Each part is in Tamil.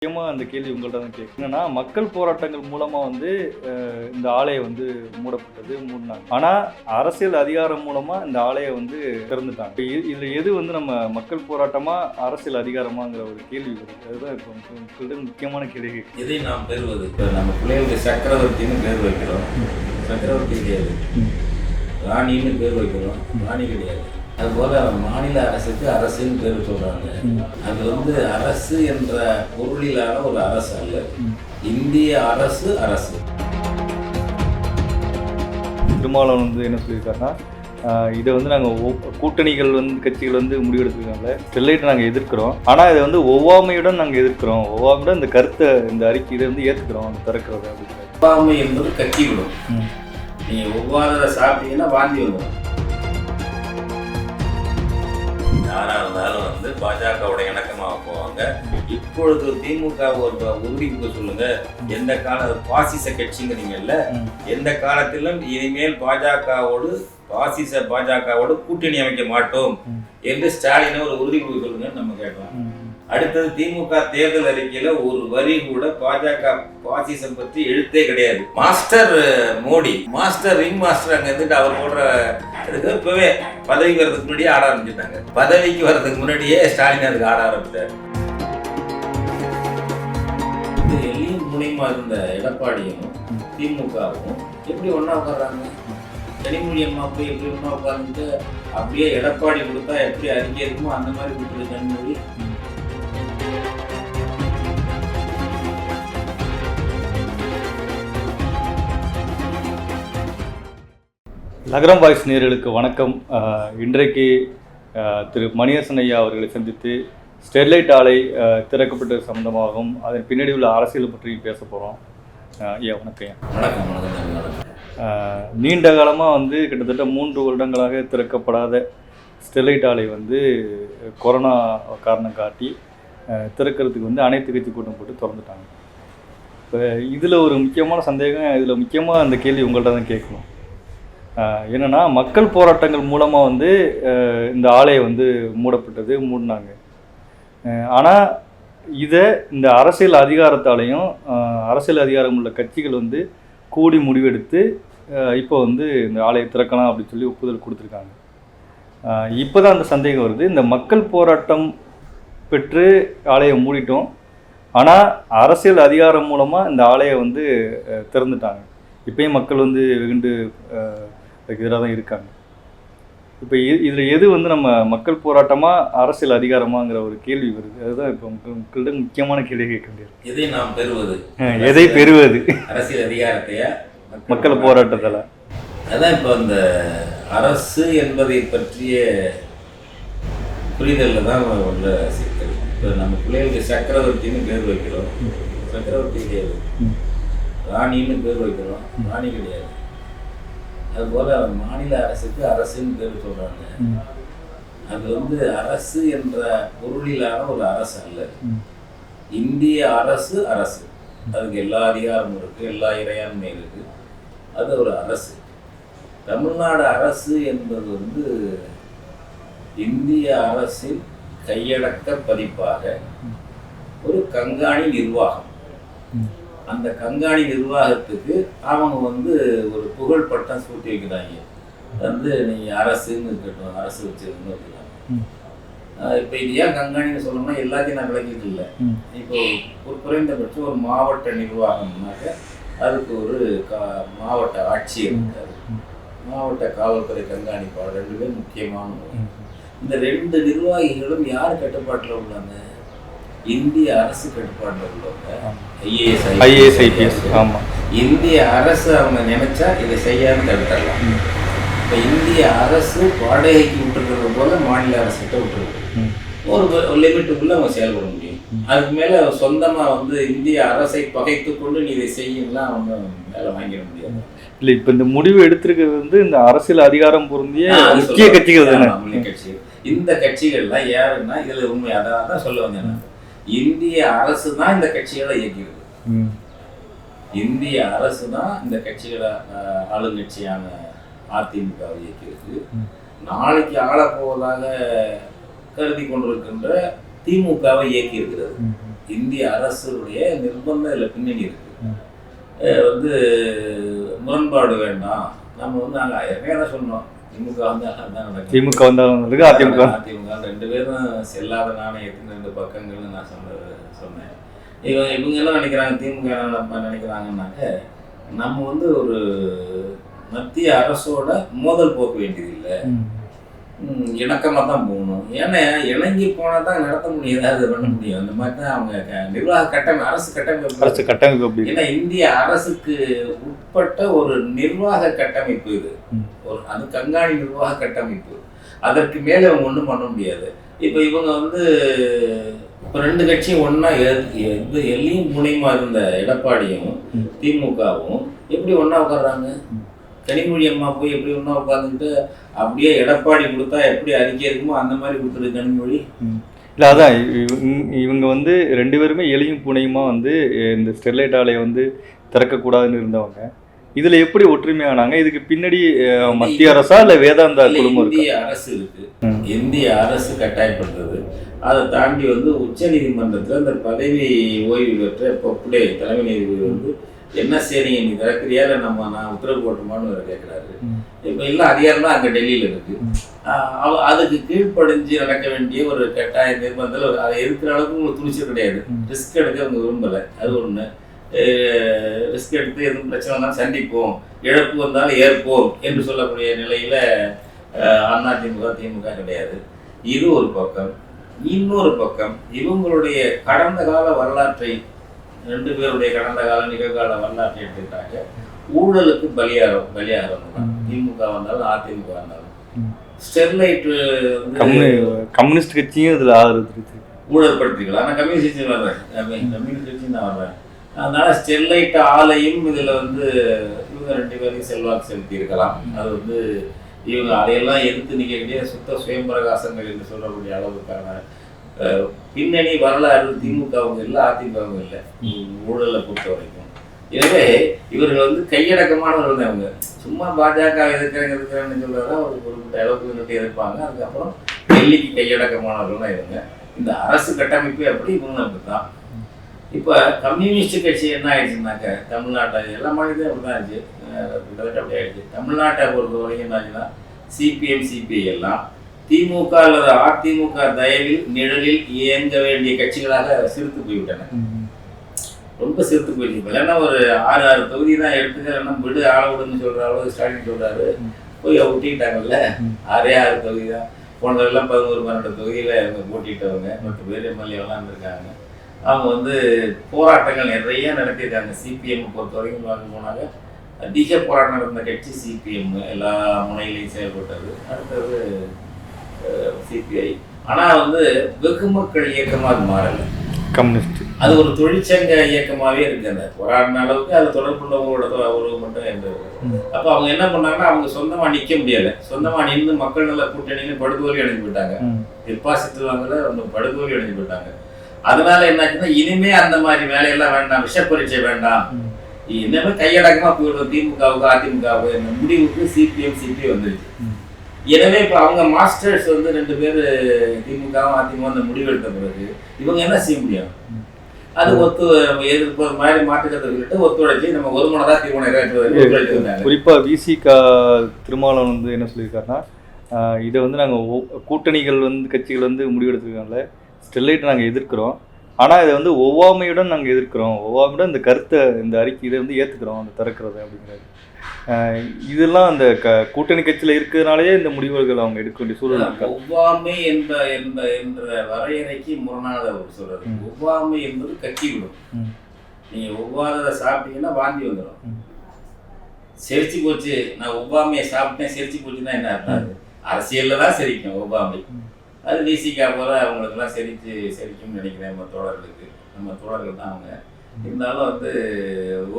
முக்கியமா அந்த கேள்வி உங்கள்ட்ட தான் கேட்கும். என்னன்னா மக்கள் போராட்டங்கள் மூலமா வந்து இந்த ஆலையை வந்து மூடினாங்க. ஆனா அரசியல் அதிகாரம் மூலமா இந்த ஆலையை வந்து திறந்துட்டாங்க. இதுல எது வந்து நம்ம மக்கள் போராட்டமா அரசியல் அதிகாரமாங்கிற ஒரு கேள்வி வருது. அதுதான் இப்போ உங்கள்ட்ட முக்கியமான கேள்வி. எதை நாம் பெறுவது? இப்போ நம்ம பிள்ளைகளுக்கு சக்கரவர்த்தின்னு பேர் வைக்கிறோம். சக்கரவர்த்தி கிடையாது. ராணின்னு பேர் வைக்கிறோம். ராணி கிடையாது. அதுபோல மாநில அரசுக்கு அரசுன்னு பேர் சொல்றாங்க. அது வந்து அரசு என்ற பொருளிலான ஒரு அரசு அல்ல. இந்திய அரசு அரசு. திருமாவளவன் வந்து என்ன சொல்லியிருக்காருன்னா, இதை வந்து நாங்கள் கூட்டணிகள் வந்து கட்சிகள் வந்து முடிவெடுத்துருக்காங்க. ஸ்டெர்லைட்டை நாங்கள் எதிர்க்கிறோம். ஆனால் இதை வந்து ஒவ்வாமையுடன் நாங்கள் எதிர்க்கிறோம். ஒவ்வாமையுடன் இந்த கருத்தை இந்த அறிக்கை இதை வந்து ஏற்றுக்கிறோம் திறக்கிறது அப்படின்னு. ஒவ்வாமை என்பது கட்சி விடும். நீங்கள் ஒவ்வாததை சாப்பிட்டீங்கன்னா வாந்தி வந்துடும். யாராக இருந்தாலும் வந்து பாஜகவோட இணக்கமாக போவாங்க. இப்பொழுது திமுக ஒரு உறுதிக்கு சொல்லுங்க, எந்த கால பாசிச கட்சிங்கிறீங்கல்ல, எந்த காலத்திலும் இனிமேல் பாஜகவோடு கூட்டணி அமைக்க மாட்டோம் என்று ஸ்டாலினை ஒரு உறுதி கொடுக்க சொல்லுங்கன்னு நம்ம கேட்டோம். அடுத்தது திமுக தேர்தல் அறிக்கையில ஒரு வரி கூட பாஜக பாசிசம் பற்றி எழுத்தே கிடையாது. மாஸ்டர் மோடி, ரிங் மாஸ்டர் அங்க இருந்துட்டு அவர் போடுற அதுக்கு இப்பவே பதவிக்கு வர்றதுக்கு முன்னாடியே ஆட ஆரம்பிச்சுட்டாங்க. பதவிக்கு வர்றதுக்கு முன்னாடியே ஸ்டாலின் அதுக்கு ஆட ஆரம்பிச்சார். எல்லையும் முனைமா இருந்த எடப்பாடியும் திமுகவும் எப்படி ஒன்னா உட்கார்றாங்க? கனிமொழி அம்மா போய் எப்படி ஒன்னா உட்கார்ந்துட்டு அப்படியே எடப்பாடி கொடுத்தா எப்படி அறிக்கை இருக்குமோ அந்த மாதிரி கொடுத்துரு கனிமொழி. நகரம் வாய்ஸ் நேயர்களுக்கு வணக்கம். இன்றைக்கு திரு மணியரசன் ஐயா அவர்களை சந்தித்து ஸ்டெர்லைட் ஆலை திறக்கப்பட்டது சம்பந்தமாகவும் அதன் பின்னாடி உள்ள அரசியல் பற்றியும் பேச போகிறோம். ஐயா வணக்கம். நீண்ட காலமாக வந்து கிட்டத்தட்ட 3 வருடங்களாக திறக்கப்படாத ஸ்டெர்லைட் ஆலை வந்து கொரோனா காரணம் காட்டி திறக்கிறதுக்கு வந்து அனைத்து கட்சி கூட்டம் போட்டு திறந்துட்டாங்க. இப்போ இதில் ஒரு முக்கியமான சந்தேகம், இதில் முக்கியமாக அந்த கேள்வி உங்கள்கிட்ட தான் கேட்கணும். என்னென்னா மக்கள் போராட்டங்கள் மூலமாக வந்து இந்த ஆலையை வந்து மூடினாங்க. ஆனால் இதை இந்த அரசியல் அதிகாரத்தாலையும் அரசியல் அதிகாரம் உள்ள கட்சிகள் வந்து கூடி முடிவெடுத்து இப்போ வந்து இந்த ஆலையை திறக்கலாம் அப்படின்னு சொல்லி ஒப்புதல் கொடுத்துருக்காங்க. இப்போ தான் அந்த சந்தேகம் வருது, இந்த மக்கள் போராட்டம் பெற்று ஆலையை மூடிட்டோம், ஆனால் அரசியல் அதிகாரம் மூலமாக இந்த ஆலையை வந்து திறந்துட்டாங்க. இப்போயும் மக்கள் வந்து வெகுண்டு எதிராக தான் இருக்காங்க. இப்போ இதில் எது வந்து நம்ம மக்கள் போராட்டமாக அரசியல் அதிகாரமாங்கிற ஒரு கேள்வி வருது. அதுதான் இப்போ உங்கள்கிட்ட முக்கியமான கேள்வி கேட்க முடியாது. எதை நாம் பெறுவது? எதை பெறுவது? அரசியல் அதிகாரத்தையா மக்கள் போராட்டத்தில்? அதான் இப்போ அந்த அரசு என்பதை பற்றிய புரிதலில் தான் உள்ள சிக்கல். இப்போ நம்ம பிள்ளைகளுக்கு சக்கரவர்த்தின்னு பேர் வைக்கிறோம். சக்கரவர்த்தி கிடையாது. ராணின்னு பேர் வைக்கிறோம். ராணி கிடையாது. அதுபோல மாநில அரசுக்கு அரசுன்னு பேர் சொல்றாங்க. அது வந்து அரசு என்ற பொருளிலான ஒரு அரசு அல்ல. இந்திய அரசு அரசு. அதுக்கு எல்லா அதிகாரமும் இருக்கு, எல்லா இறையாண்மை இருக்கு. அது ஒரு அரசு. தமிழ்நாடு அரசு என்பது வந்து இந்திய அரசின் கையடக்க பதிப்பாக ஒரு கண்காணி நிர்வாகம். அந்த கண்காணி நிர்வாகத்துக்கு அவங்க வந்து ஒரு புகழ் பட்டம் சூட்டி வைக்கிறாங்க. வந்து நீங்கள் அரசுன்னு இருக்கட்டும், அரசு வச்சுருக்கணும் வைக்கிறாங்க. இப்போ இது ஏன் கண்காணின்னு சொல்லணும்னா எல்லாத்தையும் நான் விளக்கிட்டு இல்லை. இப்போ ஒரு குறைந்தபட்சம் ஒரு மாவட்ட நிர்வாகம்னாக்க அதுக்கு ஒரு மாவட்ட ஆட்சியர் இருக்காரு, மாவட்ட காவல்துறை கண்காணிப்பாளர், 2 பேர் முக்கியமான. இந்த 2 நிர்வாகிகளும் யார் கட்டுப்பாட்டில் உள்ளாங்க? இந்திய அரசு கட்டுப்பாட்டில் உள்ளவங்க. IAS IPS. ஆமாம். இந்திய அரசு அவங்க நினைச்சா இதை செய்யாமல் தடுத்துடலாம். இப்போ இந்திய அரசு வாடகைக்கு விட்டுருக்கிறது போல மாநில அரசுகிட்ட விட்டுருக்கு. ஒரு லிமிட்டுக்குள்ள அவங்க செயல்பட முடியும். அதுக்கு மேலே சொந்தமாக வந்து இந்திய அரசை பகைத்து கொண்டு நீ இதை செய்யலாம் அவங்க மேலே வாங்கிட முடியாது. இல்லை, இப்போ இந்த முடிவு எடுத்திருக்கிறது வந்து இந்த அரசியல் அதிகாரம் பொருந்திய முக்கிய கட்சிகள் தானே. கட்சிகள். இந்த கட்சிகள்லாம் யாருன்னா இதில் உண்மை அதான் தான் சொல்ல வந்தேன். இந்திய அரசு தான் இந்த கட்சிகளை இயக்கிறது. இந்திய அரசு தான் இந்த கட்சிகளை ஆளுங்கட்சியான அதிமுகவை இயக்கிறது. நாளைக்கு ஆளப்போவதாக கருதி கொண்டிருக்கின்ற திமுகவை இயக்கி இருக்கிறது. இந்திய அரசுடைய நிர்பந்தம் இதில் பின்னணி இருக்கு. வந்து முரண்பாடு வேண்டாம், நம்ம வந்து நாங்கள் எப்பயே தான் சொன்னோம், திமுக வந்தாலும் தான் நடக்கும், திமுக வந்தாலும் அதிமுக 2 பேரும் செல்லாத நாணயத்தின் 2 பக்கங்கள்னு நான் சொன்னேன். இவங்க என்ன நினைக்கிறாங்க, திமுக என்ன நினைக்கிறாங்கன்னாக்க, நம்ம வந்து ஒரு மத்திய அரசோட மோதல் போக்க வேண்டியதில்லை, இணக்கமாக தான் போகணும். ஏன்னா இணங்கி போனால் தான் நடத்த முடியும், ஏதாவது பண்ண முடியும். அந்த மாதிரி தான் அவங்க நிர்வாக கட்டமைப்பு, அரசு கட்டமைப்பு. ஏன்னா இந்திய அரசுக்கு உட்பட்ட ஒரு நிர்வாக கட்டமைப்பு இது, ஒரு அது கண்காணி நிர்வாக கட்டமைப்பு. அதற்கு மேலே அவங்க ஒன்றும் பண்ண முடியாது. இப்போ இவங்க வந்து இப்போ 2 கட்சியும் ஒன்றா எல்லையும் முனையுமா இருந்த எடப்பாடியும் திமுகவும் எப்படி ஒன்றா உட்கார்றாங்க? கனிமொழி அம்மா போய் எப்படி ஒன்றா உட்காந்துக்கிட்டு அப்படியே எடப்பாடி கொடுத்தா எப்படி அறிக்கை இருக்குமோ அந்த மாதிரி கொடுத்துரு கனிமொழி. இல்லை, அதான் இவங்க வந்து 2 பேருமே எலியும் பூனையுமா வந்து இந்த ஸ்டெர்லைட் ஆலையை வந்து திறக்கக்கூடாதுன்னு இருந்தவங்க. இதில் எப்படி ஒற்றுமையானாங்க? இதுக்கு பின்னாடி மத்திய அரசா இல்லை வேதாந்தா குழுமம்? இந்திய அரசு இருக்கு, இந்திய அரசு கட்டாயப்படுறது. அதை தாண்டி வந்து உச்ச நீதிமன்றத்தில் அந்த பதவி ஓய்வு பெற்ற பொப்புடே தலைமை நீதிபதி வந்து என்ன சரிங்க நீ திறக்கிறியா இல்லை நான் உத்தரவு போட்டோமான்னு வேறு கேட்குறாரு. இப்போ எல்லாம் அதிகாரம் தான் அங்கே டெல்லியில் இருக்கு. அதுக்கு கீழ்ப்படிஞ்சு நடக்க வேண்டிய ஒரு கட்டாய நிர்பந்தத்தில் அதை எதிர்க்கிற அளவுக்கு உங்களுக்கு துணிச்சல் கிடையாது. ரிஸ்க் எடுக்க அவங்க விரும்பலை, அது ஒன்று. ரிஸ்க் எடுத்து எதுவும் பிரச்சனை வந்தாலும் சந்திப்போம், இழப்பு வந்தாலும் ஏற்போம் என்று சொல்லக்கூடிய நிலையில் அதிமுக திமுக கிடையாது. இது ஒரு பக்கம். இன்னொரு பக்கம் இவங்களுடைய கடந்த கால வரலாற்றை, 2 பேருடைய கடந்த கால நிகழ்கால வரலாற்றை எடுத்துக்கிட்டாங்க. ஊழலுக்கு பலியாகிறவங்க திமுக வந்தாலும் அதிமுக வந்தாலும். ஸ்டெர்லைட் கம்யூனிஸ்ட் கட்சியும் இதில் ஊழல் படுத்திக்கலாம். ஆனால் கம்யூனிஸ்ட் கட்சி வர்றேன், கம்யூனிஸ்ட் கட்சி நான் வர்றேன். அதனால ஸ்டெர்லைட் ஆலையும் இதில் வந்து இவங்க 2 பேரையும் செல்வாக்கு செலுத்தி இருக்கலாம். அது வந்து இவங்க அதையெல்லாம் எதிர்த்து நிற்கக்கூடிய சுத்த சுயம்பிரகாசங்கள் என்று சொல்லக்கூடிய அளவுக்கான பின்னணி வரலாறு திமுகவும் இல்லை அதிமுகவும் இல்லை ஊழலை பொறுத்த வரைக்கும். எனவே இவர்கள் வந்து கையடக்கமானவர்கள் தான். அவங்க சும்மா பாஜக எதிர்க்கிறேன்னு சொல்றதான் ஒரு குறிப்பிட்ட அளவுக்கு நின்று எதிர்ப்பாங்க. அதுக்கப்புறம் டெல்லிக்கு கையடக்கமானவர்கள் தான் இவங்க. இந்த அரசு கட்டமைப்பு எப்படி இவங்க அப்படி தான். இப்போ கம்யூனிஸ்ட் கட்சி என்ன ஆயிடுச்சுனாக்க, தமிழ்நாட்டை எல்லா மாநிலத்தையும் அப்படி தான் ஆயிடுச்சு, கிட்டத்தட்ட அப்படி ஆயிடுச்சு. தமிழ்நாட்டை பொறுத்த வரைக்கும் என்ன ஆச்சுன்னா, சிபிஎம் சிபிஐ எல்லாம் திமுக அல்லது அதிமுக தயவில் நிழலில் இயங்க வேண்டிய கட்சிகளாக சிறுத்து போய்விட்டன. ரொம்ப சிறுத்து போயிடுச்சு. இல்லைன்னா ஒரு 6 தொகுதி தான் எடுத்துக்க, இல்லைன்னா விடு ஆளவிடுன்னு சொல்கிற அளவு ஸ்டாலின் சொல்கிறாரு. போய் ஒட்டிக்கிட்டாங்கல்ல, 6 தொகுதி தான். போனதெல்லாம் 11-12 தொகுதியில் இவங்க போட்டிட்டவங்க. 10 பேர் எம்எல்ஏலாம் இருந்திருக்காங்க. அவங்க வந்து போராட்டங்கள் நிறைய நடத்தியிருக்காங்க. சிபிஎம் பொறுத்த வரைக்கும் பார்க்க போனாங்க, அதிக போராட்டம் நடந்த கட்சி சிபிஎம், எல்லா முனையிலையும் செயல்பட்டது. அடுத்தது சிபிஐ. ஆனால் வந்து வெகு மக்கள் இயக்கமாக அது மாறலை, கம்யூனிஸ்ட். அது ஒரு தொழிற்சங்க இயக்கமாகவே இருக்கு. அந்த போராடின அளவுக்கு அது தொடர்புள்ளவங்களோட உறவு மட்டும் இருந்தது. அப்போ அவங்க என்ன பண்ணாங்கன்னா, அவங்க சொந்தமாக நிற்க முடியலை. சொந்தமாக நின்று மக்கள் நல்ல கூட்டணின்னு படுதோல்வி அடைஞ்சு போயிட்டாங்க. டெபாசிட் வாங்கல படுதோல்வி அடைஞ்சு போயிட்டாங்க. அதனால என்னாச்சுன்னா, இனிமே அந்த மாதிரி வேலையெல்லாம் வேண்டாம், விஷ பரீட்சை வேண்டாம், இனிமே கையடக்கமா போயிடும் திமுகவுக்கு அதிமுகவுக்கு முடிவுக்கு சிபிஎம் சிபிஐ வந்துருச்சு. எனவே இப்போ அவங்க மாஸ்டர்ஸ் வந்து 2 பேர் திமுகவும் அதிமுக அந்த முடிவு எடுத்த பிறகு இவங்க என்ன செய்ய முடியும்? அது எதிர்ப்பு மாதிரி மாற்றுக்கிறதுக்கிட்ட ஒத்துழைச்சி நம்ம ஒரு மனதா தீர்மானம். குறிப்பாக விசிக திருமாவளவன் வந்து என்ன சொல்லியிருக்காருன்னா, இதை வந்து நாங்கள் கூட்டணிகள் வந்து கட்சிகள் வந்து முடிவெடுத்துருக்காங்கல்ல, ஸ்டெர்லைட் நாங்கள் எதிர்க்கிறோம், ஆனால் இதை வந்து ஒவ்வாமையுடன் நாங்கள் எதிர்க்கிறோம், ஒவ்வாமையுடன் இந்த கருத்தை, இந்த அறிக்கை இதை வந்து ஏற்றுக்கிறோம், அந்த திறக்கிறது அப்படிங்கிறது. இதெல்லாம் அந்த கூட்டணி கட்சியில் இருக்கிறதுனாலேயே இந்த முடிவுகள் அவங்க எடுக்க வேண்டிய சூழல். ஒவ்வாமை என்ற வரையறைக்கு முரணாத ஒரு சொல்றது. ஒவ்வாமை என்பது கட்சி விடும். நீங்கள் ஒவ்வாததை சாப்பிட்டீங்கன்னா வாந்தி வந்துடும். செரிச்சு போச்சு, நான் ஒவ்வாமையை சாப்பிட்டேன் செரிச்சு போச்சுன்னா என்ன அர்த்தம்? அரசியலில் தான் செரிக்கும் ஒவ்வாமை. அது விசிகா போல அவங்களுக்கெல்லாம் செரிக்கும்னு நினைக்கிறேன். நம்ம தோழர்கள் தான் அவங்க. இருந்தாலும் வந்து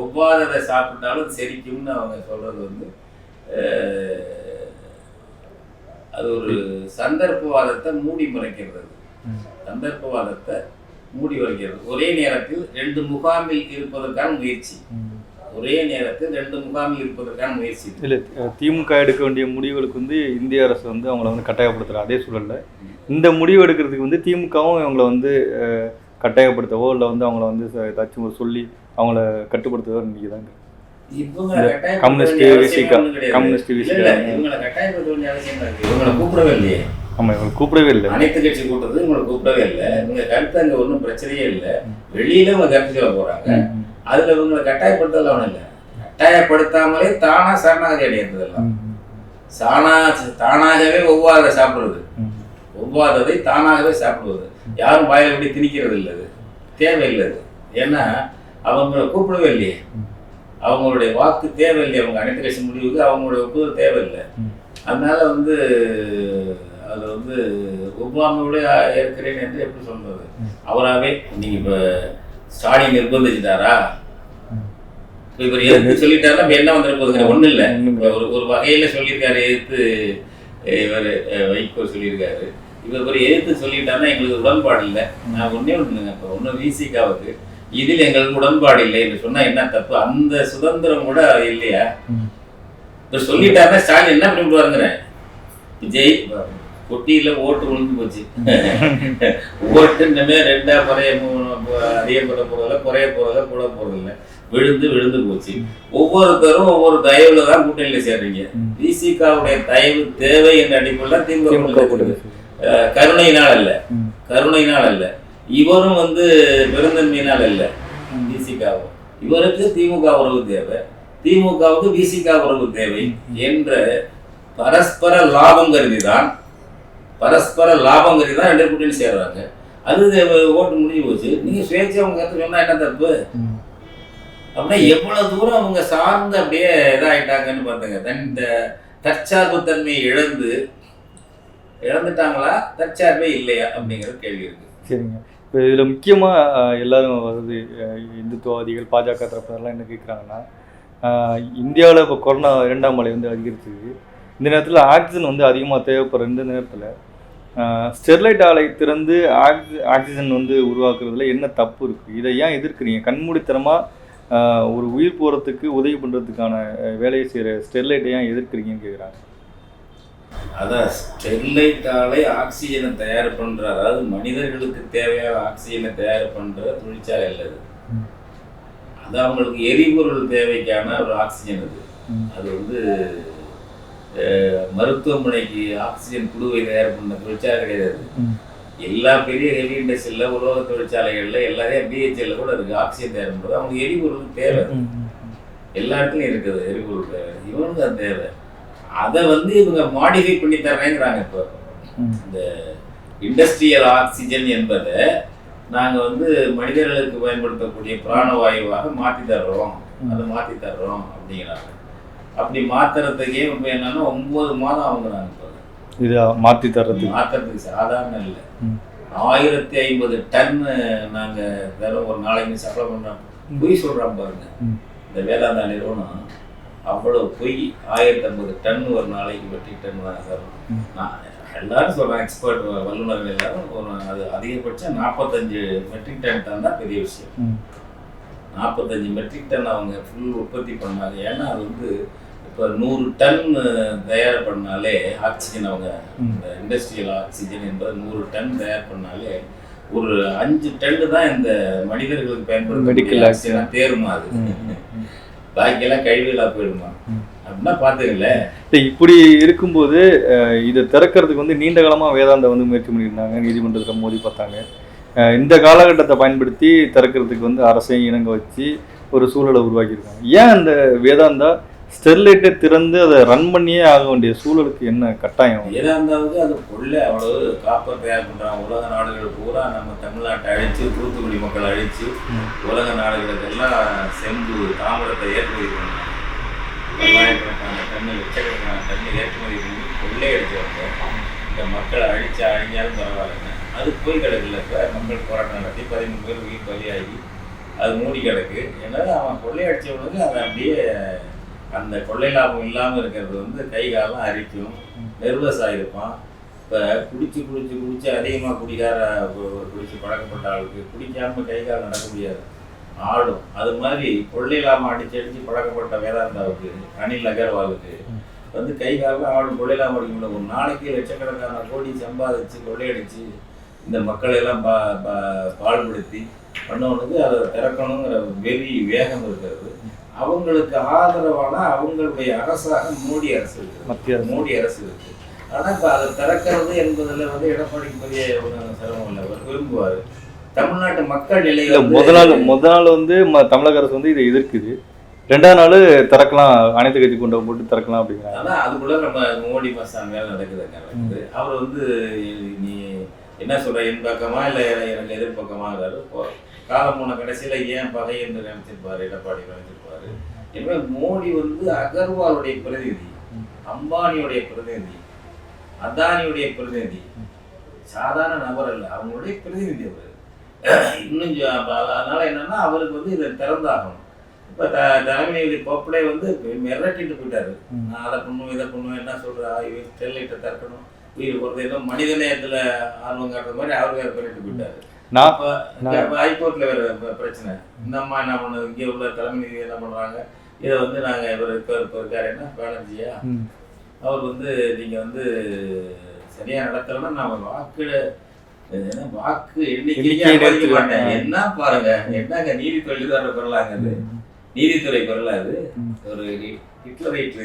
ஒவ்வாததை சாப்பிட்டாலும் செரிக்கும்னு அவங்க சொல்றது வந்து அது ஒரு சந்தர்ப்பவாதத்தை மூடி மறைக்கிறது. சந்தர்ப்பவாதத்தை மூடி மறைக்கிறது. ஒரே நேரத்தில் 2 முகாமில் இருப்பதற்கான முயற்சி. இல்லை, திமுக எடுக்க வேண்டிய முடிவுகளுக்கு வந்து இந்திய அரசு வந்து அவங்கள வந்து கட்டாயப்படுத்துகிற அதே சூழலில் இந்த முடிவு எடுக்கிறதுக்கு வந்து திமுகவும் அவங்கள வந்து கட்டாயப்படுத்தவோ இல்லை வந்து அவங்கள வந்து ஏதாச்சும் ஒரு சொல்லி அவங்கள கட்டுப்படுத்தவோ நினைக்கிறாங்க. இவங்க கம்யூனிஸ்ட் விசிகா கம்யூனிஸ்ட் விசிகா இவங்களை கட்டாயப்படுத்த வேண்டிய அவசியம் இருக்கு. இவங்களை கூப்பிடவே இல்லையே. ஆமாம், இவங்க கூப்பிடவே இல்லை. அனைத்து கட்சி கூட்டத்துக்கு இவங்களை கூப்பிடவே இல்லை. இவங்க கருத்து அங்கே ஒன்றும் பிரச்சனையே இல்லை. வெளியில இவங்க கருத்து சொல்ல போறாங்க. அதுல இவங்களை கட்டாயப்படுத்தல ஒன்றும் இல்லை. கட்டாயப்படுத்தாமலே தானா சரணாகதி அடையிறதெல்லாம் தானாகவே ஒவ்வாத சாப்பிடுறது, ஒவ்வாததை தானாகவே சாப்பிடுவது. யாரும் வாயில எப்படி திணிக்கிறது இல்லை, அது தேவையில்லை. ஏன்னா அவங்கள கூப்பிடவே இல்லையே, அவங்களுடைய வாக்கு தேவையில்லை, அவங்க அனைத்து கட்சி முடிவுக்கு அவங்களுடைய ஒப்புதல் தேவையில்லை. அதனால வந்து அது வந்து ஒவ்வாமையோட இருக்கிறேன் என்று எப்படி சொல்றது? அவராகவே நீங்க இப்ப ஸ்டாலின் நிர்பந்திச்சுட்டாரா, இவர் எதிர்த்து சொல்லிட்டாருன்னா இப்ப என்ன வந்துட போகுதுங்க? ஒன்றும் இல்லை. ஒரு வகையில சொல்லியிருக்காரு, எதிர்த்து இவர் வைகோ சொல்லியிருக்காரு. இவர் ஒரு எதிர்த்து சொல்லிட்டாருன்னா எங்களுக்கு உடன்பாடு இல்லை. நான் ஒன்னே ஒண்ணுங்க, இப்போ ஒன்றும் விசிகாவுக்கு இதில் எங்களுக்கு உடன்பாடு இல்லை என்று சொன்னா என்ன தப்பு? அந்த சுதந்திரம் கூட இல்லையா? இவர் சொல்லிட்டாருன்னா ஸ்டாலின் என்ன பண்ணி விடுவாருங்கிறேன். விஜய் கொட்டியில ஓட்டு விழுந்து போச்சு. ஓட்டு இனிமே 2 குறைய 3 அதிகப்பட போறதில்ல, குறைய போறதில்ல, கூட போறதில்லை. விழுந்து போச்சு. ஒவ்வொருத்தரும் ஒவ்வொரு தயவுல தான் கூட்டணியில சேர்றீங்க. விசிகாவுடைய தயவு தேவை என்ற அடிப்படையில் திமுக கருணையினால் அல்ல, இவரும் வந்து பெருந்தன்மையினால் அல்ல. விசிகாவும் இவருக்கு திமுக உறவு தேவை, திமுகவுக்கு விசிகா உறவு தேவை என்ற பரஸ்பர லாபம் கருதிதான் 2 கூட்டணி சேர்றாங்க. அது ஓட்டு முடிஞ்சு போச்சு. நீங்க சுயேட்சை அவங்க கருத்து சொன்னா என்ன தப்பு? அப்படின்னா எவ்வளவு தூரம் அவங்க சார்ந்து அப்படியே இதாயிட்டாங்கன்னு பார்த்துங்க. இந்த தற்சார்பு தன்மையை இழந்துட்டாங்களா, தற்சார்பே இல்லையா அப்படிங்கிற கேள்வி இருக்கு. சரிங்க. இப்போ இதில் முக்கியமாக எல்லாரும் வந்து இந்துத்துவவாதிகள் பாஜக தரப்பினர்லாம் என்ன கேட்குறாங்கன்னா, இந்தியாவில் இப்போ கொரோனா 2ஆம் அலை வந்து அதிகரிச்சிருக்கு. இந்த நேரத்தில் ஆக்சிஜன் வந்து அதிகமாக தேவைப்படுற இந்த நேரத்தில் ஸ்டெர்லைட் ஆலை திறந்து ஆக்சிஜன் வந்து உருவாக்குறதுல என்ன தப்பு இருக்குது? இதை ஏன் எதிர்க்கிறீங்க? கண்மூடித்தனமாக ஒரு உயிர் போகிறதுக்கு உதவி பண்ணுறதுக்கான வேலையை செய்கிற ஸ்டெர்லைட்டை ஏன் எதிர்க்கிறீங்கன்னு கேட்குறாங்க. அதான் ஸ்டெர்லைட் ஆலை ஆக்சிஜனை தயார் பண்ணுற, அதாவது மனிதர்களுக்கு தேவையான ஆக்சிஜனை தயார் பண்ணுற தொழிற்சாலை அல்லது அது அவங்களுக்கு எரிபொருள் தேவைக்கான ஒரு ஆக்சிஜன். அது வந்து மருத்துவமனைக்கு ஆக்சிஜன் குழுவை தயார் பண்ண தொழிற்சாலை கிடையாது. எல்லா பெரிய ஹெவி இண்டஸ்ட்ரியில் உலோக தொழிற்சாலைகளில் எல்லாரையும் பிஹெச்எல்ல கூட இருக்குது. ஆக்சிஜன் தயார் பண்ணுறது அவங்களுக்கு எரிபொருள் தேவை, எல்லா இடத்துலையும் இருக்குது எரிபொருள் தேவை. இவனுக்கு அது தேவை. அதை வந்து இவங்க மாடிஃபை பண்ணி தர்றேங்கிறாங்க. இப்போ இந்த இண்டஸ்ட்ரியல் ஆக்சிஜன் என்பதை நாங்கள் வந்து மனிதர்களுக்கு பயன்படுத்தக்கூடிய பிராணவாயுவாக மாற்றி தர்றோம் அப்படிங்கிறாங்க. அப்படி மாத்துறதுக்கே இப்போ என்னன்னா 9 மாதம் ஆகுங்கிறாங்க. இது மாற்றுறதுக்கு சாதாரண இல்லை. 1050 டன் நாங்கள் ஒரு நாளைக்கு சப்ளை பண்ணுறோம். பொய் சொல்கிறோம் பாருங்க. இந்த வேதாந்தா நிறுவனம் அவ்வளோ பொய். 1050 டன் ஒரு நாளைக்கு மெட்ரிக் டன் தான் சார். நான் எல்லாரும் சொல்கிறேன், எக்ஸ்பர்ட் வல்லுநர்கள் எல்லாரும் அது அதிகபட்சம் 45 மெட்ரிக் டன் தான் பெரிய விஷயம். 45 மெட்ரிக் டன் அவங்க ஃபுல் உற்பத்தி பண்ணாங்க. ஏன்னா அது வந்து இப்போ 100 டன் தயார் பண்ணாலே ஆக்சிஜன், அவங்க இந்த இண்டஸ்ட்ரியல் ஆக்சிஜன் என்பது 100 டன் தயார் பண்ணாலே ஒரு 5 டன்னு தான் இந்த மனிதர்களுக்கு பயன்படுத்த மெடிக்கல் ஆக்சிஜன் தேருமா. அது பாக்கியெல்லாம் கழிவுகளாக போயிடுமா அப்படின்னா பார்த்துக்கங்களேன். இப்படி இருக்கும்போது இதை திறக்கிறதுக்கு வந்து நீண்ட காலமாக வேதாந்தா வந்து முயற்சி பண்ணியிருந்தாங்க. நீதிமன்றத்தில் மோதி பார்த்தாங்க. இந்த காலகட்டத்தை பயன்படுத்தி திறக்கிறதுக்கு வந்து அரசையும் இணங்க வச்சு ஒரு சூழலை உருவாக்கியிருக்காங்க. ஏன் அந்த வேதாந்தா ஸ்டெர்லைட்டை திறந்து அதை ரன் பண்ணியே ஆக வேண்டிய சூழலுக்கு என்ன கட்டாயம்? வேதாந்தாவுக்கு அது கொள்ளை அவ்வளவு காப்பர் தயார் பண்ணுறாங்க. உலக நாடுகள் பூரா நம்ம தமிழ்நாட்டை அழித்து, தூத்துக்குடி மக்கள் அழித்து, உலக நாடுகளுக்கெல்லாம் செம்பு தாமிரத்தை ஏற்றுமதி பண்ணாங்க. 1000கணக்கான டன்னு, லட்சக்கணக்கான டன்னு ஏற்றுமதி பண்ணி கொள்ளையடிச்சவங்க இந்த மக்களை அழிஞ்சாலும் பரவாயில்லைங்க. அது போய் கிடக்குல. இப்போ மக்கள் போராட்டம் நடத்தி 13 பேர் உயிர் பலியாகி அது மூடி கிடக்கு. ஏன்னா அவன் கொள்ளையடிச்சவனுக்கு அவன் அப்படியே அந்த கொள்ளை லாபம் இல்லாமல் இருக்கிறது வந்து கை காலம் அரிக்கும், நெர்வஸ் ஆகிருப்பான். இப்போ குடிச்சு அதிகமாக குடிச்சு பழக்கப்பட்ட ஆளுக்கு குடிக்காமல் கை காலம் நடக்க முடியாது, ஆடும். அது மாதிரி கொள்ளை லாபம் அடிச்சு பழக்கப்பட்ட வேதாந்தாவுக்கு, அனில் அகர்வாலுக்கு வந்து கை காலம் ஆடும். கொள்ளை லாபம் அடிக்க முடியல. ஒரு நாளைக்கு லட்சக்கணக்கான கோடி சம்பாதிச்சு கொள்ளையடிச்சு இந்த மக்களை எல்லாம் பாடுபடுத்தி பண்ணவனுக்கு அதை திறக்கணுங்கிற வெறி வேகம் இருக்கிறது. அவங்களுக்கு ஆதரவான அவங்களுடைய அரசாக மோடி அரசு இருக்கு, மோடி அரசு இருக்கு. ஆனால் இப்போ அதை திறக்கிறது என்பதில் வந்து எடப்பாடிக்கு பெரிய ஒரு சிரமம் இல்லை, அவர் விரும்புவார். தமிழ்நாட்டு மக்கள் நிலையில முதல் நாள் வந்து தமிழக அரசு வந்து இதை எதிர்க்குது, 2ஆம் நாள் திறக்கலாம், அனைத்து கட்சி கொண்டு போட்டு திறக்கலாம் அப்படிங்கிறாங்க. ஆனால் அதுக்குள்ள நம்ம மோடி மசான் வேலை நடக்குது. அவர் வந்து நீ என்ன சொல்ற, என் பக்கமா இல்லை எனக்கு எதிர்பக்கமாகிறாரு. காலம் போன கடைசியில் ஏன் பகை என்று நினைச்சிருப்பாரு, எடப்பாடி நினைச்சிருப்பாரு. எனவே மோடி வந்து அகர்வாலுடைய பிரதிநிதி, அம்பானியுடைய பிரதிநிதி, அதானியுடைய பிரதிநிதி, சாதாரண நபர் அல்ல, அவங்களுடைய பிரதிநிதி அவர். இன்னும் அதனால என்னன்னா அவருக்கு வந்து இதை திறந்தாகணும். இப்போ தலைமை நீதிபதி போப்பளே வந்து மிரட்டிட்டு போயிட்டாரு, நான் அதை பண்ணுவேன் இதை பண்ணுவேன், என்ன சொல்றா ஸ்டெர்லைட்டை திறக்கணும், உயிர் போகிறது, ஏதோ மனித நேயத்தில் ஆர்வம் காட்டுற மாதிரி அவர் வேறு பண்ணிட்டு போயிட்டாரு. இப்போ ஹைகோர்ட்ல வேற பிரச்சனை. இந்த அம்மா என்ன பண்ணுது, இங்கே உள்ள தலைமை நீதி என்ன பண்றாங்க, இதை வந்து நாங்கள் இவர் இருக்காரு என்ன பானர்ஜியா, அவர் வந்து நீங்க வந்து சரியா நடக்கலன்னா நான் வாக்கு எண்ணிக்கை மாட்டேன். என்ன பாருங்க, என்னங்க நீதித்துறை தான் பெறலாங்க, அது நீதித்துறை பெறல, அது ஒரு ஹிட்லரைட்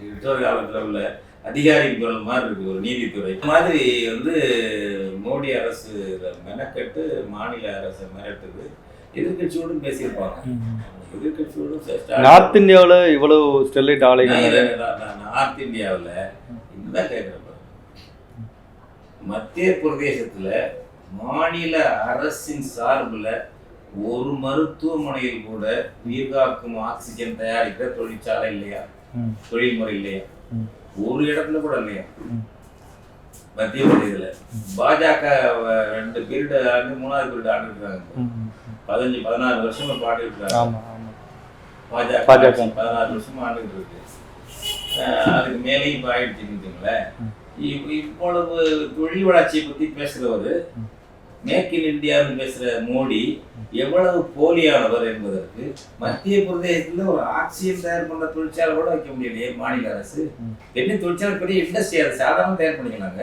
ஹிட்லர் காலத்தில் உள்ள அதிகாரி குரல் மாதிரி இருக்கு ஒரு நீதித்துறை மாதிரி. வந்து மோடி அரசு மெனக்கட்டு மாநில அரசை மிரட்டுது. எதிர்கட்சியோடும் பேசியிருப்பாங்க, எதிர்கட்சியோடும். நார்த் இந்தியாவில் இவ்வளவு ஸ்டெர்லைட் ஆலைகள், நார்த் இந்தியாவில் இதுதான் கேட்குறப்ப, மத்திய பிரதேசத்தில் மாநில அரசின் சார்பில் ஒரு மருத்துவமனையில் கூட உயிர்காக்கும் ஆக்சிஜன் தயாரிக்கிற தொழிற்சாலை இல்லையா, தொழில்முறை இல்லையா, ஒரு இடத்துல கூட இல்லையா மத்திய பிரதேசத்துல. பாஜக 2 பீரியட் ஆண்டு 3வது பீரியட் ஆண்டு இருக்காங்க, 15-16 வருஷமா பாடி இருக்காங்க. பாஜக 16 வருஷமா ஆண்டுகிட்டு இருக்கு. அதுக்கு மேலேயும் இப்போ ஆயிடுச்சுங்களேன். இப்பொழுது தொழில் வளர்ச்சியை பத்தி பேசுறவர், மேக் இன் இந்தியான்னு பேசுற மோடி எவ்வளவு போலியானவர் என்பதற்கு மத்திய பிரதேசத்துல ஒரு ஆக்சிஜன் தயார் பண்ற தொழிற்சாலை கூட வைக்க முடியலையே மாநில அரசு. என்ன தொழிற்சாலை பெரிய இண்டஸ்ட்ரி, அதை சாதாரண தயார் பண்ணிக்கலாங்க.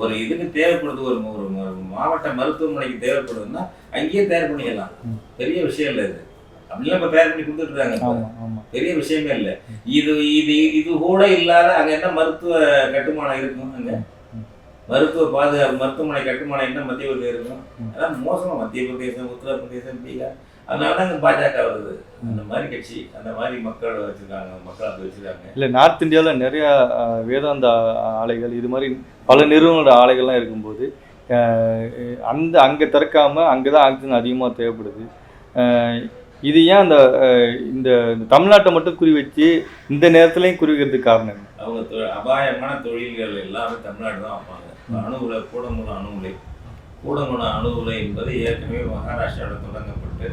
ஒரு இதுக்கு தேவைப்படுது, ஒரு மாவட்ட மருத்துவமனைக்கு தேவைப்படுதுன்னா அங்கேயே தயார் பண்ணிக்கலாம், பெரிய விஷயம் இல்லை இது. அப்படிலாம் இப்போ தயார் பண்ணி கொடுத்துட்டு இருக்காங்க, பெரிய விஷயமே இல்லை. இது இது இது கூட இல்லாத அங்க என்ன மருத்துவ கட்டுமானம் இருக்கும், அங்க மருத்துவ பாதுகாப்பு மருத்துவமனை கட்டுமானம் என்ன மத்திய பிரதேசம் இருக்கும், அதான் மோசமாக மத்திய பிரதேசம், உத்தரப்பிரதேசம், பீகார். அதனால தான் இங்கே பாஜக வருது. அந்த மாதிரி கட்சி, அந்த மாதிரி மக்கள் வச்சுருக்காங்க, மக்கள் அப்படி வச்சுருக்காங்க. இல்லை, நார்த் இந்தியாவில் நிறையா வேதாந்த ஆலைகள், இது மாதிரி பல நிறுவனங்களோட ஆலைகள்லாம் இருக்கும்போது அங்கே திறக்காமல் அங்கே தான் ஆக்சிஜன் அதிகமாக தேவைப்படுது. இது ஏன் இந்த தமிழ்நாட்டை மட்டும் குறி வச்சு இந்த நேரத்துலையும் குறிக்கிறதுக்கு காரணம்? அவங்க அபாயமான தொழில்கள் எல்லாமே தமிழ்நாடு தான் வைப்பாங்க. அணு உலை, கூடங்குள அணு உலை என்பது ஏற்கனவே மகாராஷ்டிராவில் தொடங்கப்பட்டு